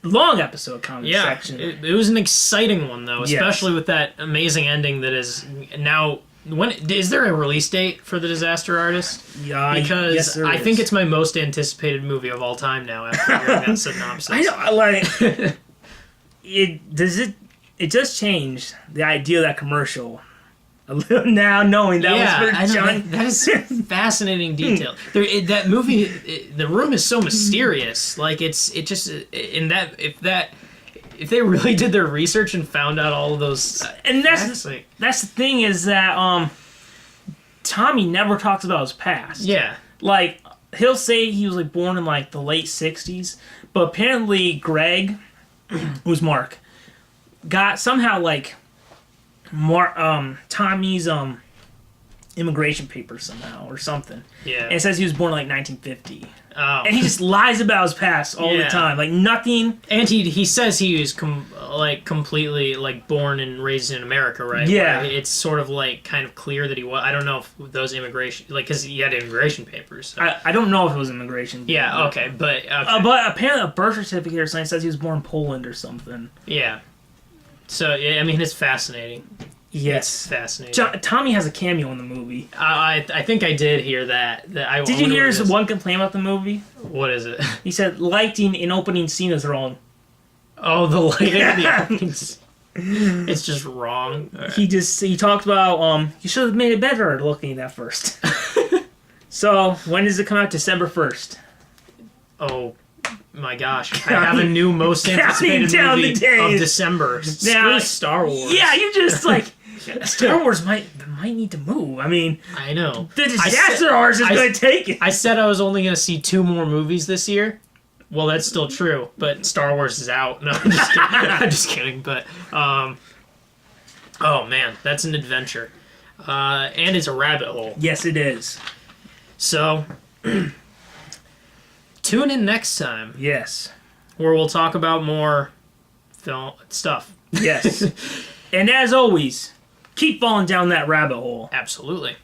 long episode comment section. It was an exciting one, though, especially with that amazing ending that is now... Is there a release date for The Disaster Artist? Yeah, because yes, there I is. think it's my most anticipated movie of all time now after hearing that synopsis. I know, like... It does change the idea of that commercial a little now, knowing that was for Johnny. That is fascinating detail. That movie, The Room, is so mysterious. Like it just in that if they really did their research and found out all of those, and that's the thing is that Tommy never talks about his past. Yeah, like he'll say he was like born in like the late '60s, but apparently Greg, who's Mark, got somehow like Tommy's immigration papers somehow or something. Yeah. And it says he was born in like 1950. Oh. And he just lies about his past all the time. Like nothing. And he says he was completely like born and raised in America, right? Yeah. Where it's sort of like kind of clear that he was. I don't know if those immigration, like, because he had immigration papers. So. I don't know if it was immigration. Yeah. Okay. But apparently a birth certificate or something says he was born in Poland or something. Yeah. So I mean, it's fascinating. Yes, it's fascinating. Tommy has a cameo in the movie. I think I did hear that. Did you hear his one complaint about the movie? What is it? He said lighting in opening scene is wrong. Oh, the lighting in the opening scene. It's just wrong. Right. He talked about you should have made it better looking at first. So when does it come out? December 1st. Oh my gosh! I have a new most anticipated movie of December. Now, screw Star Wars. Yeah, you just like Star Wars might need to move. I mean, I know the Disaster Artist is going to take it. I said I was only going to see 2 more movies this year. Well, that's still true, but Star Wars is out. No, I'm just kidding. I'm just kidding. But Oh man, that's an adventure. And it's a rabbit hole. Yes, it is. So, tune in next time Yes. where we'll talk about more film stuff. Yes. And as always, keep falling down that rabbit hole. Absolutely.